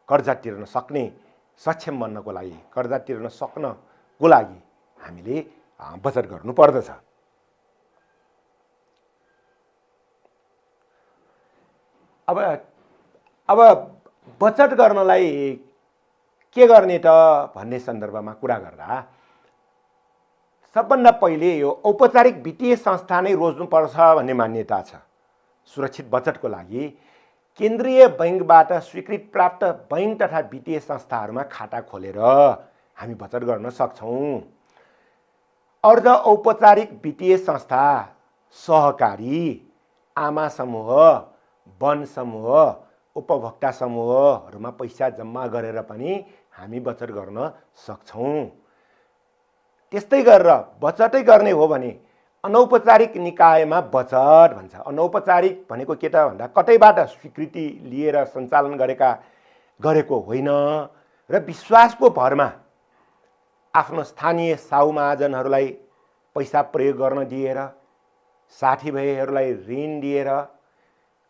कर्जा तिर्न सक्ने सक्षम बन्नको लागि, कर्जा तिर्न सक्नको लागि हामीले बचत गर्नु पर्दछ। अब बचत गर्नलाई के गर्ने त भन्ने सन्दर्भमा कुरा गर्दा सबभन्दा पहिले यो औपचारिक वित्तीय संस्था नै रोज्नुपर्छ भन्ने मान्यता छ। सुरक्षित बचतको लागि केन्द्रीय बैंकबाट स्वीकृत प्राप्त बैंक तथा वित्तीय संस्थाहरूमा खाता खोलेर हामी बचत गर्न सक्छौँ। अर्ध औपचारिक वित्तीय संस्था, सहकारी, आमा समूह, वन समूह, उपभोक्ता समूहहरूमा पैसा जम्मा गरेर पनि हामी बचत गर्न सक्छौँ। त्यस्तै गरेर बचतै गर्ने हो भने अनौपचारिक निकायमा बचत भन्छ। अनौपचारिक भनेको के त भन्दा कतैबाट स्वीकृति लिएर सञ्चालन गरेको होइन र विश्वासको भरमा आफ्नो स्थानीय साहुमहाजनहरूलाई पैसा प्रयोग गर्न दिएर, साथीभाइहरूलाई ऋण दिएर,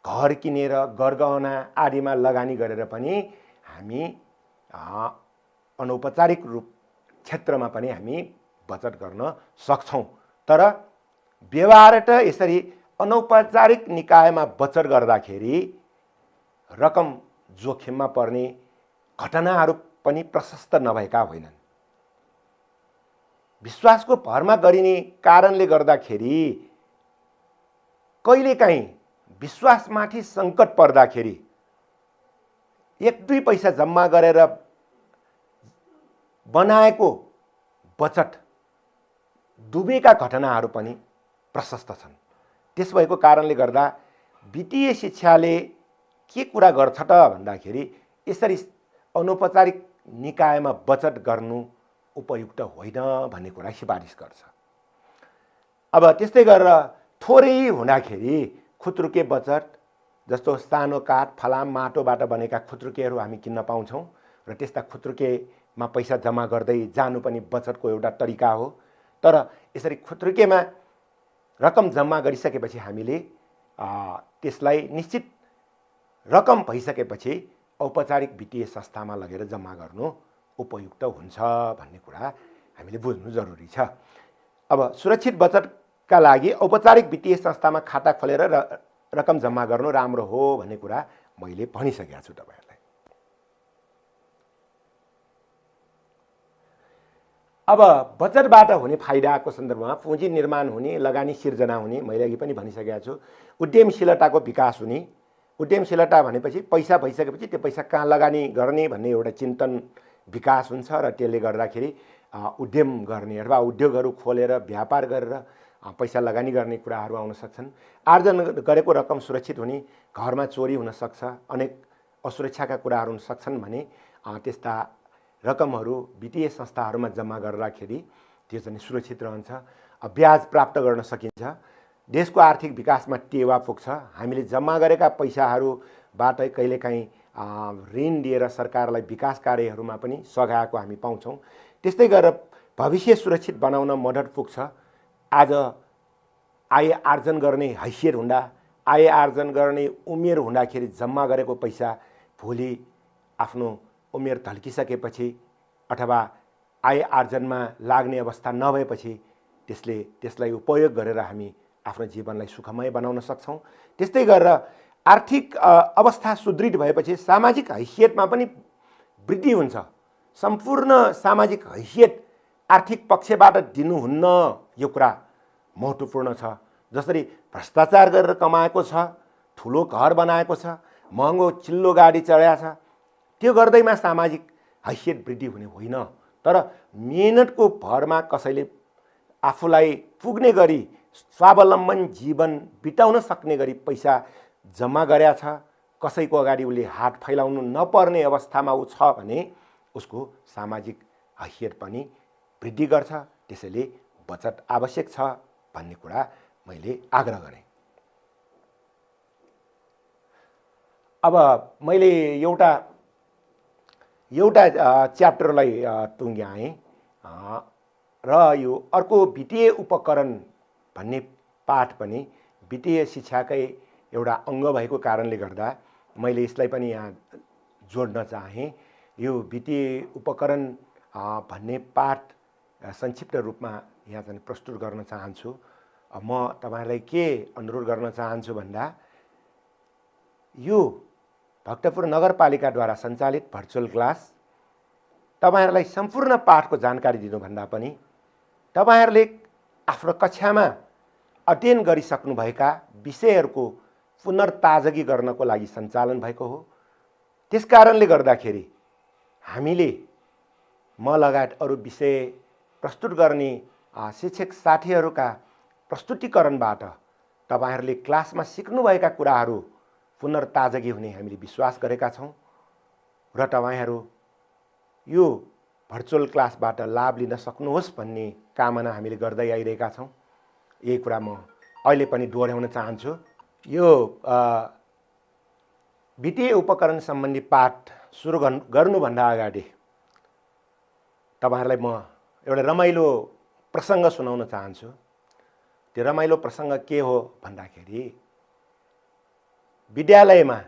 घर किनेर गरगहना आदिमा लगानी गरेर पनि हामी अनौपचारिक रूप क्षेत्रमा पनि हामी बचत गर्न सक्छौँ। तर व्यवहारत यसरी अनौपचारिक निकायमा बचत गर्दाखेरि रकम जोखिममा पर्ने घटनाहरू पनि प्रशस्त नभएका होइनन्। विश्वासको भरमा गरिने कारणले गर्दाखेरि कहिलेकाहीँ विश्वासमाथि सङ्कट पर्दाखेरि एक दुई पैसा जम्मा गरेर बनाएको बचत डुबेका घटनाहरू पनि प्रशस्त छन्। त्यस भएको कारणले गर्दा वित्तीय शिक्षाले के कुरा गर्छ त भन्दाखेरि यसरी अनौपचारिक निकायमा बचत गर्नु उपयुक्त होइन भन्ने कुरा सिफारिस गर्छ। अब त्यस्तै गरेर थोरै हुँदाखेरि खुत्रुके बचत जस्तो सानो काठ फलाम माटोबाट बनेका खुत्रुकेहरू हामी किन्न पाउँछौँ र त्यस्ता खुत्रुकेमा पैसा जम्मा गर्दै जानु पनि बचतको एउटा तरिका हो। तर यसरी खुत्रुकेमा रकम जम्मा गरिसकेपछि हामीले त्यसलाई निश्चित रकम भइसकेपछि औपचारिक वित्तीय संस्थामा लगेर जम्मा गर्नु उपयुक्त हुन्छ भन्ने कुरा हामीले बुझ्नु जरुरी छ। अब सुरक्षित बचतका लागि औपचारिक वित्तीय संस्थामा खाता खोलेर रकम जम्मा गर्नु राम्रो हो भन्ने कुरा मैले भनिसकेको छु तपाईहरुलाई। अब बचतबाट हुने फाइदाको सन्दर्भमा पुँजी निर्माण हुने, लगानी सिर्जना हुने, मैले अघि पनि भनिसकेको छु। उद्यमशीलताको विकास हुने, उद्यमशीलता भनेपछि पैसा भइसकेपछि त्यो पैसा कहाँ लगानी गर्ने भन्ने एउटा चिन्तन विकास हुन्छ र त्यसले गर्दाखेरि उद्यम गर्ने अथवा उद्योगहरू खोलेर व्यापार गरेर पैसा लगानी गर्ने कुराहरू आउन सक्छन्। आर्जन गरेको रकम सुरक्षित हुने, घरमा चोरी हुन सक्छ, अनेक असुरक्षाका कुराहरू हुन सक्छन् भने त्यस्ता रकमहरू वित्तीय संस्थाहरूमा जम्मा गर्दाखेरि त्यो चाहिँ सुरक्षित रहन्छ। ब्याज प्राप्त गर्न सकिन्छ, देशको आर्थिक विकासमा टेवा पुग्छ। हामीले जम्मा गरेका पैसाहरूबाट कहिलेकाहीँ ऋण दिएर सरकारलाई विकास कार्यहरूमा पनि सघाएको हामी पाउँछौँ। त्यस्तै गरेर भविष्य सुरक्षित बनाउन मद्दत पुग्छ। आज आय आर्जन गर्ने हैसियत हुँदा, आय आर्जन गर्ने उमेर हुँदाखेरि जम्मा गरेको पैसा भोलि आफ्नो उमेर ढल्किसकेपछि अथवा आय आर्जनमा लाग्ने अवस्था नभएपछि त्यसलाई उपयोग गरेर हामी आफ्नो जीवनलाई सुखमय बनाउन सक्छौँ। त्यस्तै गरेर आर्थिक अवस्था सुदृढ भएपछि सामाजिक हैसियतमा पनि वृद्धि हुन्छ। सम्पूर्ण सामाजिक हैसियत आर्थिक पक्षबाट दिनुहुन्न, यो कुरा महत्त्वपूर्ण छ। जसरी भ्रष्टाचार गरेर कमाएको छ, ठुलो घर बनाएको छ, महँगो चिल्लो गाडी चढाएको छ, त्यो गर्दैमा सामाजिक हैसियत वृद्धि हुने होइन। तर मेहनतको भरमा कसैले आफूलाई पुग्ने गरी स्वावलम्बन जीवन बिताउन सक्ने गरी पैसा जम्मा गरेका छ, कसैको अगाडि उसले हात फैलाउनु नपर्ने अवस्थामा ऊ छ भने उसको सामाजिक हैसियत पनि वृद्धि गर्छ। त्यसैले बचत आवश्यक छ भन्ने कुरा मैले आग्रह गरेँ। अब मैले एउटा च्याप्टरलाई टुङ्ग्याएँ र यो अर्को वित्तीय उपकरण भन्ने पाठ पनि वित्तीय शिक्षाकै एउटा अङ्ग भएको कारणले गर्दा मैले यसलाई पनि यहाँ जोड्न चाहेँ। यो वित्तीय उपकरण भन्ने पाठ संक्षिप्त रूपमा यहाँ चाहिँ प्रस्तुत गर्न चाहन्छु। म तपाईहरुलाई के अनुरोध गर्न चाहन्छु भन्दा यो भक्तपुर नगरपालिकाद्वारा सञ्चालित भर्चुअल क्लास तपाईहरुलाई सम्पूर्ण पाठको जानकारी दिनुभन्दा पनि तपाईहरुले आफ्नो कक्षामा अध्ययन गरिसक्नुभएका विषयहरूको पुनर्ताजगी गर्नको लागि सञ्चालन भएको हो। त्यसकारणले गर्दाखेरि हामीले म लगायत अरू विषय प्रस्तुत गर्ने शिक्षक साथीहरूका प्रस्तुतिकरणबाट तपाईहरुले क्लासमा सिक्नुभएका कुराहरू पुनर्ताजगी हुने हामीले विश्वास गरेका छौँ र तपाईहरु यो भर्चुअल क्लासबाट लाभ लिन सक्नुहोस् भन्ने कामना हामीले गर्दै आइरहेका छौँ। यही कुरा म अहिले पनि दोहोर्याउन चाहन्छु। यो वित्तीय उपकरण सम्बन्धी पाठ सुरु गर्नुभन्दा अगाडि तपाईहरुलाई म एउटा रमाइलो प्रसङ्ग सुनाउन चाहन्छु। त्यो रमाइलो प्रसङ्ग के हो भन्दाखेरि विद्यालयमा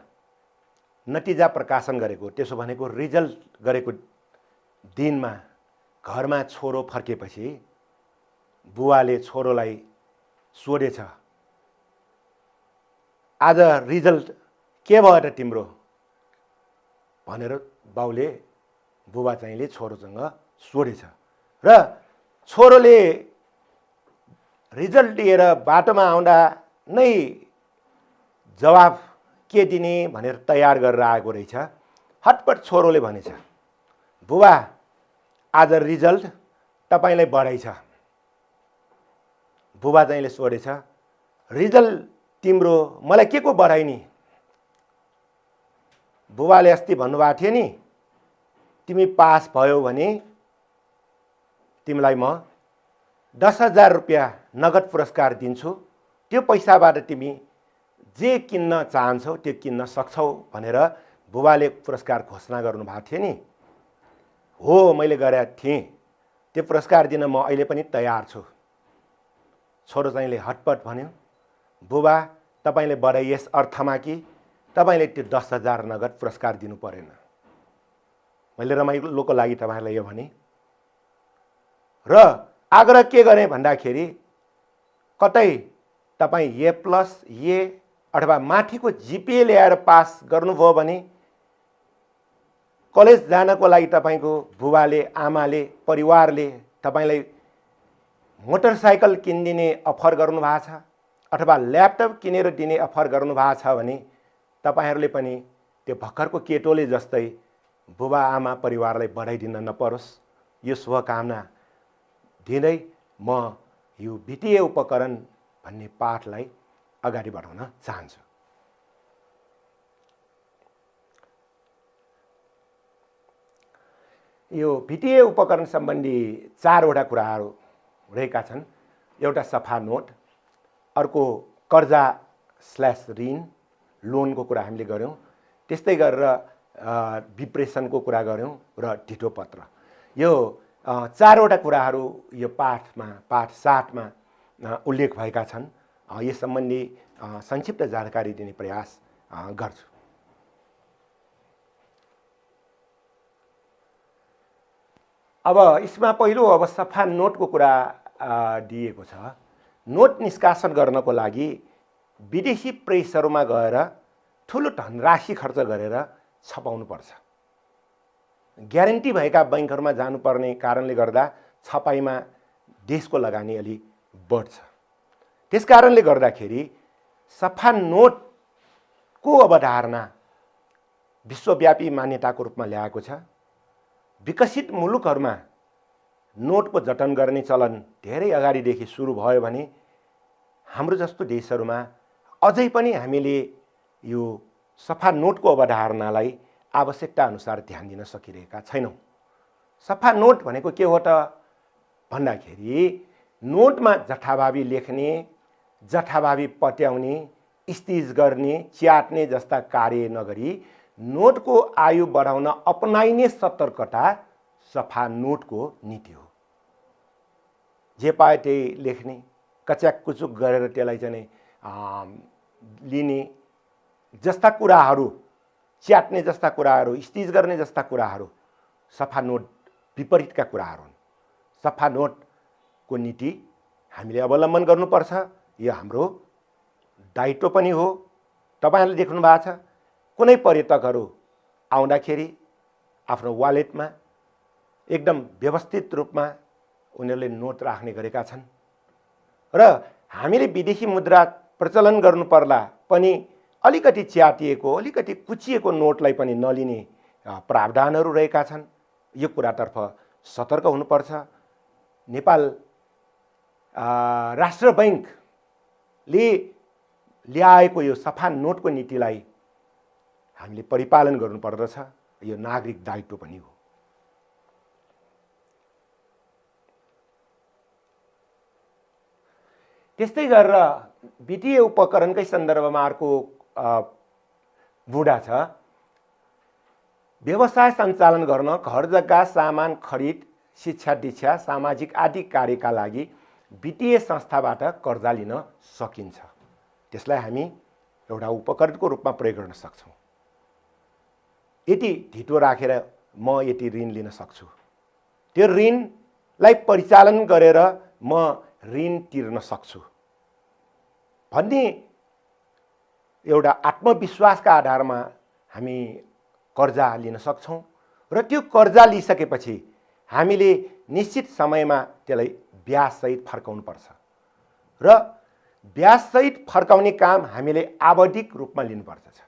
नतिजा प्रकाशन गरेको, त्यसो भनेको रिजल्ट गरेको दिनमा घरमा छोरो फर्केपछि बुवाले छोरोलाई सोधेछ, आज रिजल्ट के भयो त तिम्रो भनेर बाउले बुबा चाहिँले छोरोसँग सोधेछ र छोरोले रिजल्ट लिएर बाटोमा आउँदा नै जवाफ के दिने भनेर तयार गरेर आएको रहेछ। हटपट छोरोले भनेछ, बुबा आज रिजल्ट तपाईलाई बधाई छ। बुबा चाहिँले सोधेछ, रिजल्ट तिम्रो मलाई के को बधाई नि? बुबाले अस्ति भन्नुभएको थियो नि, तिमी पास भयो भने तिमीलाई म 10,000 रुपियाँ नगद पुरस्कार दिन्छु, त्यो पैसाबाट तिमी जे किन्न चाहन्छौ त्यो किन्न सक्छौ भनेर बुबाले पुरस्कार घोषणा गर्नुभएको थियो नि। हो, मैले गरेको थिएँ, त्यो पुरस्कार दिन म अहिले पनि तयार छु। छोरो चाहिँले हटपट भन्यो, बुबा तपाईले बधाई यस अर्थमा कि तपाईले त्यो 10,000 नगद पुरस्कार दिनु परेन। मैले रमाइलोको लागि तपाईलाई यो भने र आग्रह के गरेँ भन्दाखेरि कतै तपाई A+ अथवा माथिको GPA ल्याएर पास गर्नुभयो भने कलेज जानको लागि तपाईको बुबाले, आमाले, परिवारले तपाईलाई मोटरसाइकल किनिदिने अफर गर्नुभएको छ अथवा ल्यापटप किनेर दिने अफर गर्नुभएको छ भने तपाईहरुले पनि त्यो भक्करको केटोले जस्तै बुबा, आमा, परिवारलाई बधाई दिन नपरोस्, यो शुभकामना दिँदै म यो वित्तीय उपकरण भन्ने पाठलाई अगाडि बढाउन चाहन्छु। यो वित्तीय उपकरण सम्बन्धी 4 वटा कुराहरू रहेका छन्। एउटा सफा नोट, अर्को कर्जा/ऋण लोनको कुरा हामीले गर्यौं, त्यस्तै गरेर विप्रेषणको कुरा गर्यौं र ढिटो पत्र। यो 4 वटा कुराहरू यो पाठ 7 मा उल्लेख भएका छन्। यस सम्बन्धी संक्षिप्त जानकारी दिने प्रयास गर्छु। अब यसमा पहिलो अब सफा नोटको कुरा दिएको छ। नोट निष्कासन गर्नको लागि विदेशी प्रेसहरूमा गएर ठुलो धनराशि खर्च गरेर छपाउनु पर्छ। ग्यारेन्टी भएका बैंकहरूमा जानुपर्ने कारणले गर्दा छपाईमा देशको लगानी अलि बढ्छ। त्यसकारणले गर्दाखेरि सफा नोटको अवधारणा विश्वव्यापी मान्यताको रूपमा ल्याएको छ। विकसित मुलुकहरूमा नोटको जतन गर्ने चलन धेरै अगाडिदेखि सुरु भयो भने हाम्रो जस्तो देशहरूमा अझै पनि हामीले यो सफा नोटको अवधारणालाई आवश्यकता अनुसार ध्यान दिन सकिरहेका छैनौं। सफा नोट भनेको के हो त भन्दाखेरि नोटमा जथाभावी लेख्ने, जथाभावी पट्याउने, स्टिच गर्ने, च्याट्ने जस्ता कार्य नगरी नोटको आयु बढाउन अपनाइने सतर्कता सफा नोटको नीति हो। जे पाए त्यही लेख्ने, कच्याक कुचुक गरेर त्यसलाई चाहिँ लिने जस्ता कुराहरू, च्याट्ने जस्ता कुराहरू, स्टिच गर्ने जस्ता कुराहरू सफा नोट विपरीतका कुराहरू हुन्। सफा नोटको नीति हामीले अवलम्बन गर्नुपर्छ। यो हाम्रो दायित्व पनि हो। तपाईहरुले देख्नु भएको छ, कुनै पर्यटकहरू आउँदाखेरि आफ्नो वालेटमा एकदम व्यवस्थित रूपमा उनीहरूले नोट राख्ने गरेका छन् र हामीले विदेशी मुद्रा प्रचलन गर्नु पर्दा पनि अलिकति च्यातिएको, अलिकति कुचिएको नोटलाई पनि नलिने प्रावधानहरू रहेका छन्। यो कुरातर्फ सतर्क हुनुपर्छ। नेपाल राष्ट्र बैंकले ल्याएको यो सफा नोटको नीतिलाई हामीले परिपालन गर्नुपर्दछ। यो नागरिक दायित्व पनि हो। त्यस्तै गरेर वित्तीय उपकरणकै सन्दर्भमा अर्को बुँडा छ। व्यवसाय सञ्चालन गर्न घर जग्गा, सामान खरिद, शिक्षा दीक्षा, सामाजिक आदि कार्यका लागि वित्तीय संस्थाबाट कर्जा लिन सकिन्छ। त्यसलाई हामी एउटा उपकरणको रूपमा प्रयोग गर्न सक्छौं। यति ढिटो राखेर म यति ऋण लिन सक्छु, त्यो ऋणलाई परिचालन गरेर म ऋण तिर्न सक्छु भन्ने एउटा आत्मविश्वासका आधारमा हामी कर्जा लिन सक्छौं र त्यो कर्जा लिइसकेपछि हामीले निश्चित समयमा त्यसलाई ब्याज सहित फर्काउनु पर्छ र ब्याज सहित फर्काउने काम हामीले आवधिक रूपमा लिनुपर्छ।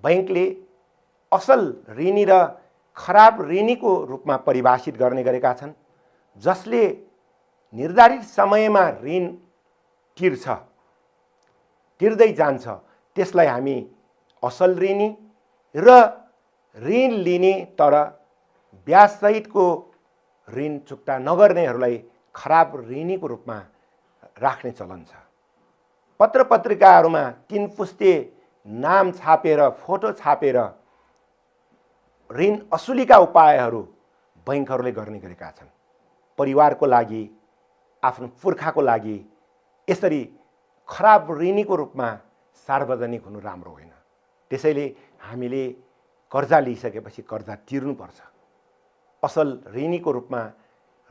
बैंकले असल ऋणी र खराब ऋणीको रूपमा परिभाषित गर्ने गरेका छन्, जसले निर्धारित समयमा ऋण तिर्दै जान्छ त्यसलाई हामी असल ऋणी र ऋण लिने तर ब्याजसहितको ऋण चुक्ता नगर्नेहरूलाई खराब ऋणीको रूपमा राख्ने चलन छ। पत्र पत्रिकाहरूमा 3 पुस्ते नाम छापेर फोटो छापेर ऋण असुलीका उपायहरू बैंकहरूले गर्ने गरेका छन्। परिवारको लागि आफ्नो पुर्खाको लागि यसरी खराब ऋणीको रूपमा सार्वजनिक हुनु राम्रो होइन। त्यसैले हामीले कर्जा लिइसकेपछि कर्जा तिर्नुपर्छ। असल ऋणीको रूपमा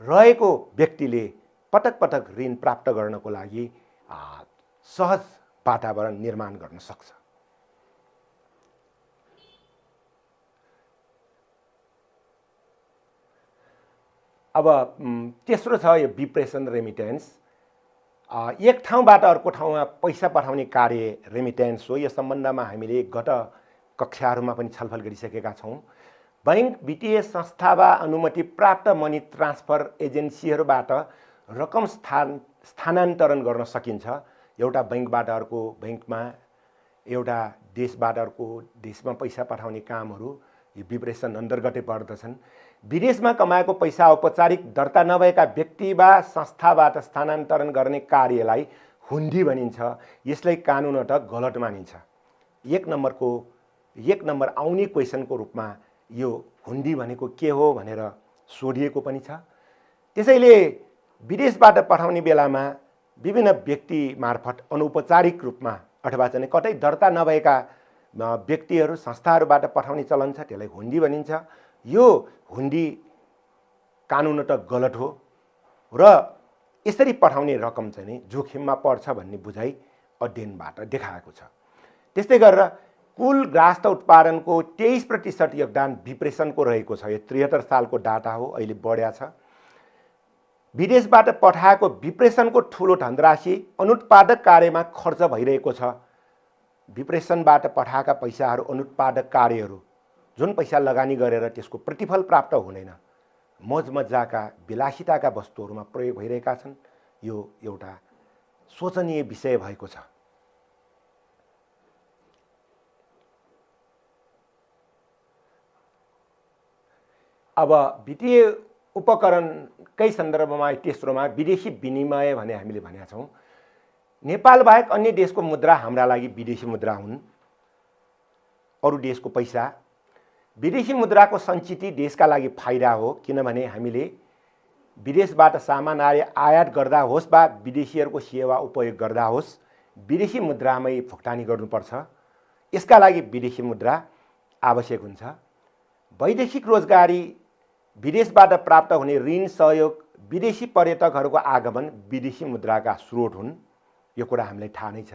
रहेको व्यक्तिले पटक पटक ऋण प्राप्त गर्नको लागि सहज वातावरण निर्माण गर्न सक्छ। अब तेस्रो छ यो विप्रेसन रेमिटेन्स। एक ठाउँबाट अर्को ठाउँमा पैसा पठाउने कार्य रेमिटेन्स हो। यस सम्बन्धमा हामीले गत कक्षाहरूमा पनि छलफल गरिसकेका छौँ। बैंक वित्तीय संस्था वा अनुमति प्राप्त मनी ट्रान्सफर एजेन्सीहरूबाट रकम स्थानान्तरण गर्न सकिन्छ। एउटा बैंकबाट अर्को बैंकमा, एउटा देशबाट अर्को देशमा पैसा पठाउने कामहरू यो विप्रेसन अन्तर्गतै पर्दछन्। विदेशमा कमाएको पैसा औपचारिक दर्ता नभएका व्यक्ति वा संस्थाबाट स्थानान्तरण गर्ने कार्यलाई हुन्डी भनिन्छ। यसलाई कानुनत गलत मानिन्छ। एक नम्बर आउने क्वेसनको रूपमा यो हुन्डी भनेको के हो भनेर सोधिएको पनि छ। त्यसैले विदेशबाट पठाउने बेलामा विभिन्न व्यक्ति मार्फत अनौपचारिक रूपमा अथवा चाहिँ कतै दर्ता नभएका व्यक्तिहरू संस्थाहरूबाट पठाउने चलन छ, त्यसलाई हुन्डी भनिन्छ। यो हुन्डी कानुनत गलत हो र यसरी पठाउने रकम चाहिँ जोखिममा पर्छ भन्ने बुझाइ अध्ययनबाट देखाएको छ। त्यस्तै गरेर कुल ग्राहस्थ उत्पादनको 23% योगदान विप्रेसनको रहेको छ। यो 73 सालको डाटा हो, अहिले बढ्या छ। विदेशबाट पठाएको विप्रेसनको ठुलो धनराशि अनुत्पादक कार्यमा खर्च भइरहेको छ। विप्रेसनबाट पठाएका पैसाहरू अनुत्पादक कार्यहरू, जुन पैसा लगानी गरेर त्यसको प्रतिफल प्राप्त हुँदैन, मजमजाका विलासिताका वस्तुहरूमा प्रयोग भइरहेका छन्। यो एउटा सोचनीय विषय भएको छ। अब वित्तीय उपकरणकै सन्दर्भमा तेस्रोमा विदेशी विनिमय भने हामीले भनेका छौँ। नेपाल बाहेक अन्य देशको मुद्रा हाम्रा लागि विदेशी मुद्रा हुन्। अरू देशको पैसा, विदेशी मुद्राको सञ्चिति देशका लागि फाइदा हो, किनभने हामीले विदेशबाट सामान आयात गर्दा होस् वा विदेशीहरूको सेवा उपयोग गर्दा होस् विदेशी मुद्रामै भुक्तानी गर्नुपर्छ। यसका लागि विदेशी मुद्रा आवश्यक हुन्छ। वैदेशिक रोजगारी, विदेशबाट प्राप्त हुने ऋण सहयोग, विदेशी पर्यटकहरूको आगमन विदेशी मुद्राका स्रोत हुन्। यो कुरा हामीलाई थाहा नै छ।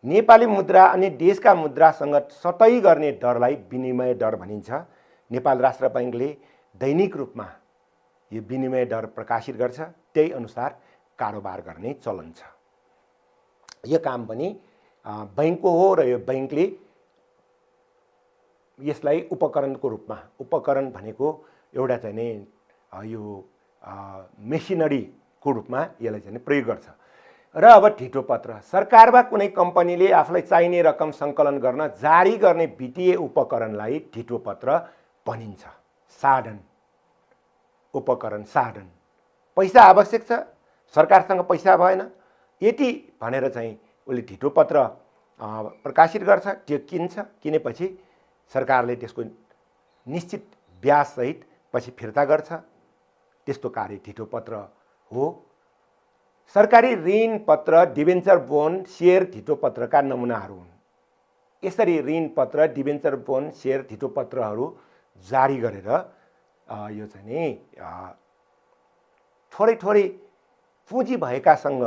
नेपाली मुद्रा अनि देशका मुद्रासँग सतै गर्ने दरलाई विनिमय दर भनिन्छ। नेपाल राष्ट्र बैंकले दैनिक रूपमा यो विनिमय दर प्रकाशित गर्छ, त्यही अनुसार कारोबार गर्ने चलन छ। यो काम पनि बैंकको हो र यो बैंकले यसलाई उपकरणको रूपमा, उपकरण भनेको एउटा चाहिँ नि यो मेसिनरीको रूपमा यसलाई चाहिँ प्रयोग गर्छ। र अब ढिटो पत्र, सरकार वा कुनै कम्पनीले आफूलाई चाहिने रकम सङ्कलन गर्न जारी गर्ने वित्तीय उपकरणलाई ढिटो पत्र भनिन्छ। साधन, उपकरण, साधन। पैसा आवश्यक छ, सरकारसँग पैसा भएन, यति भनेर चाहिँ उसले ढिटो पत्र प्रकाशित गर्छ। त्यो किन्छ, किनेपछि सरकारले त्यसको निश्चित ब्याजसहित पछि फिर्ता गर्छ। त्यस्तो कार्य ढिटो पत्र हो। सरकारी ऋण पत्र, डिबेन्चर बोन्ड, सेयर ढिटो पत्रका नमुनाहरू हुन्। यसरी ऋण पत्र, डिबेन्चर बोन्ड, सेयर ढिटो पत्रहरू जारी गरेर यो चाहिँ नि थोरै थोरै पुँजी भएकासँग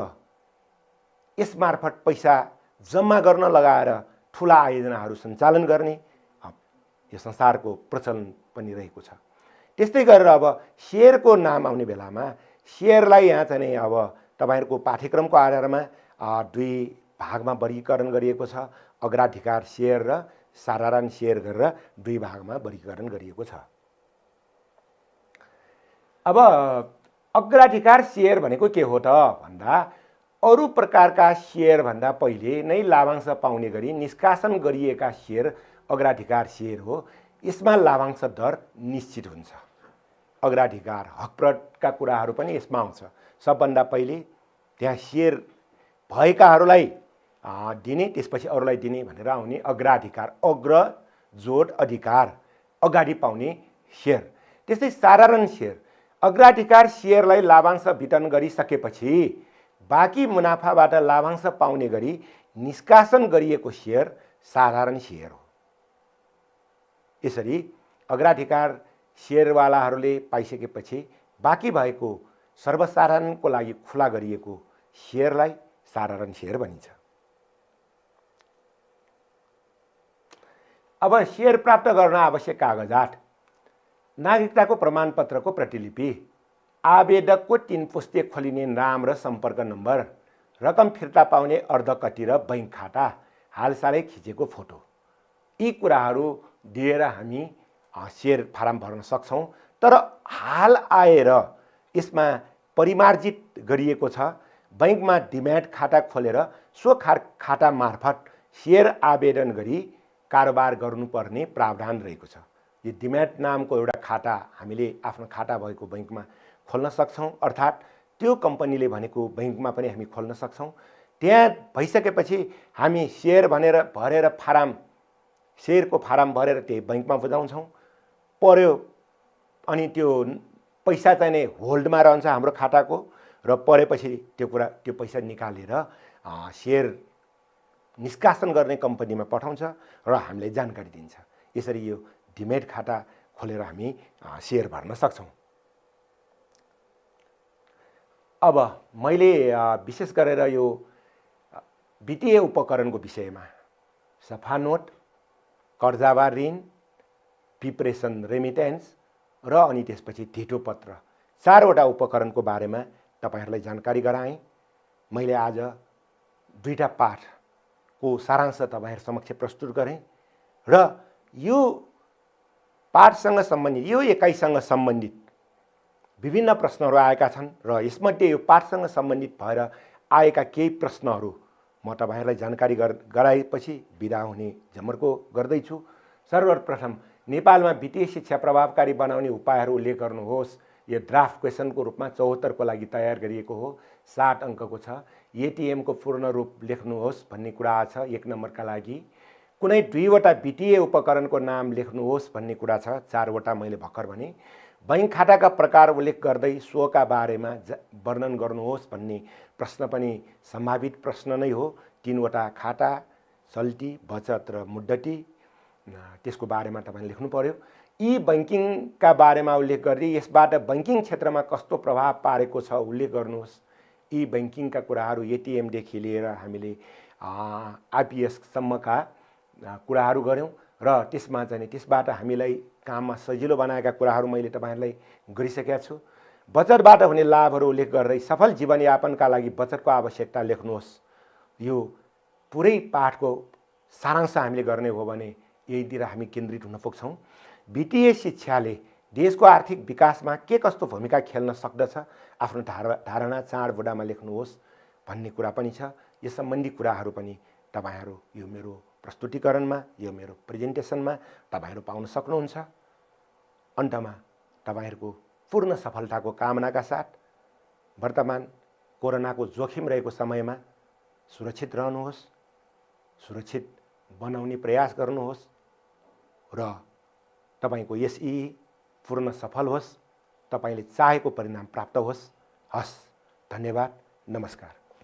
यसमार्फत पैसा जम्मा गर्न लगाएर ठुला आयोजनाहरू सञ्चालन गर्ने यो संसारको प्रचलन पनि रहेको छ। त्यस्तै गरेर अब सेयरको नाम आउने बेलामा सेयरलाई यहाँ चाहिँ अब तपाईहरुको पाठ्यक्रमको आधारमा 2 भागमा वर्गीकरण गरिएको छ। अग्राधिकार सेयर र साधारण सेयर गरेर 2 भागमा वर्गीकरण गरिएको छ। अब अग्राधिकार सेयर भनेको के हो त भन्दा अरू प्रकारका सेयरभन्दा पहिले नै लाभांश पाउने गरी निष्कासन गरिएका सेयर अग्राधिकार सेयर हो। यसमा लाभांश दर निश्चित हुन्छ। अग्राधिकार हकप्रदका कुराहरू पनि यसमा आउँछ। सबभन्दा पहिले त्यहाँ सेयर भएकाहरूलाई दिने, त्यसपछि अरूलाई दिने भनेर आउने अग्राधिकार, अग्र जोड अधिकार, अगाडि पाउने सेयर। त्यस्तै साधारण सेयर, अग्राधिकार सेयरलाई लाभांश वितरण गरिसकेपछि बाँकी मुनाफाबाट लाभांश पाउने गरी निष्कासन गरिएको सेयर साधारण सेयर हो। यसरी अग्राधिकार सेयरवालाहरूले पाइसकेपछि बाँकी भएको सर्वसाधारणको लागि खुला गरिएको सेयरलाई साधारण सेयर भनिन्छ। अब सेयर प्राप्त गर्न आवश्यक कागजात: नागरिकताको प्रमाणपत्रको प्रतिलिपि, आवेदकको 3 पुस्ते खोलिने नाम र सम्पर्क नम्बर, रकम फिर्ता पाउने अर्धकटी र बैंक खाता, हालसालै खिचेको फोटो। यी कुराहरू दिएर हामी सेयर फारम भर्न सक्छौँ। तर हाल आएर यसमा परिमार्जित गरिएको छ। बैंकमा डिम्याट खाता खोलेर सो खाता मार्फत सेयर आवेदन गरी कारोबार गर्नुपर्ने प्रावधान रहेको छ। यो डिम्याट नामको एउटा खाता हामीले आफ्नो खाता भएको बैंकमा खोल्न सक्छौँ, अर्थात् त्यो कम्पनीले भनेको बैंकमा पनि हामी खोल्न सक्छौँ। त्यहाँ भइसकेपछि हामी सेयर भरेर फारम, सेयरको फारम भरेर त्यही बैंकमा बुझाउँछौँ पर्यो, अनि त्यो पैसा चाहिँ नै होल्डमा रहन्छ हाम्रो खाताको, र परेपछि त्यो पैसा निकालेर सेयर निष्कासन गर्ने कम्पनीमा पठाउँछ र हामीलाई जानकारी दिन्छ। यसरी यो डिम्याट खाता खोलेर हामी सेयर भर्न सक्छौँ। अब मैले विशेष गरेर यो वित्तीय उपकरणको विषयमा सफा नोट, कर्जावार ऋण, प्रिपरेसन रेमिटेन्स र अनि त्यसपछि धितो पत्र, 4वटा उपकरणको बारेमा तपाईहरुलाई जानकारी गराएँ। मैले आज 2टा पाठको सारांश तपाईहरु समक्ष प्रस्तुत गरेँ र यो पाठसँग सम्बन्धित, यो एकाइसँग सम्बन्धित विभिन्न प्रश्नहरू आएका छन् र यसमध्ये यो पाठसँग सम्बन्धित भएर आएका केही प्रश्नहरू म तपाईहरुलाई जानकारी गराएपछि बिदा हुने जमर्को गर्दैछु। सर्वप्रथम नेपालमा वित्तीय शिक्षा प्रभावकारी बनाउने उपायहरू उल्लेख गर्नुहोस्। यो ड्राफ्ट क्वेशनको रूपमा 74 को लागि तयार गरिएको हो। 7 अङ्कको छ। एटीएम को पूर्ण रूप लेख्नुहोस् भन्ने कुरा छ 1 नम्बरका लागि। कुनै 2वटा वित्तीय उपकरणको नाम लेख्नुहोस् भन्ने कुरा छ 4वटा मैले भर्खर भने। बैंक खाताका प्रकार उल्लेख गर्दै सोका बारेमा वर्णन गर्नुहोस् भन्ने प्रश्न पनि सम्भावित प्रश्न नै हो। 3वटा खाता, चल्ती, बचत र मुद्दती, त्यसको बारेमा तपाईले लेख्नु पर्यो। ई बैंकिङका बारेमा उल्लेख गर्दै यसबाट बैंकिङ क्षेत्रमा कस्तो प्रभाव पारेको छ उल्लेख गर्नुहोस्। ई बैंकिङका कुराहरू एटीएम देखि लिएर हामीले आईपीएस सम्मका कुराहरू गर्यौं र त्यसमा चाहिँ त्यसबाट हामीलाई काममा सजिलो बनाएका कुराहरू मैले तपाईहरुलाई गरिसकेका छु। बचतबाट हुने लाभहरू उल्लेख गर्दै सफल जीवनयापनका लागि बचतको आवश्यकता लेख्नुहोस्। यो पुरै पाठको सारांश हामीले गर्ने हो भने यहीतिर हामी केन्द्रित हुन पुग्छौं। वित्तीय शिक्षाले देशको आर्थिक विकासमा के कस्तो भूमिका खेल्न सक्दछ आफ्नो धारणा चाडबुडामा लेख्नुहोस् भन्ने कुरा पनि छ। यस सम्बन्धी कुराहरू पनि तपाईहरु यो मेरो प्रस्तुतिकरणमा, यो मेरो प्रेजेन्टेसनमा तपाईहरु पाउन सक्नुहुन्छ। अन्तमा तपाईहरुको पूर्ण सफलताको कामनाका साथ वर्तमान कोरोनाको जोखिम रहेको समयमा सुरक्षित रहनुहोस्, सुरक्षित बनाउने प्रयास गर्नुहोस् र तपाईको यस पूर्ण सफल होस्, तपाईले चाहेको परिणाम प्राप्त होस्। हस्, धन्यवाद, नमस्कार।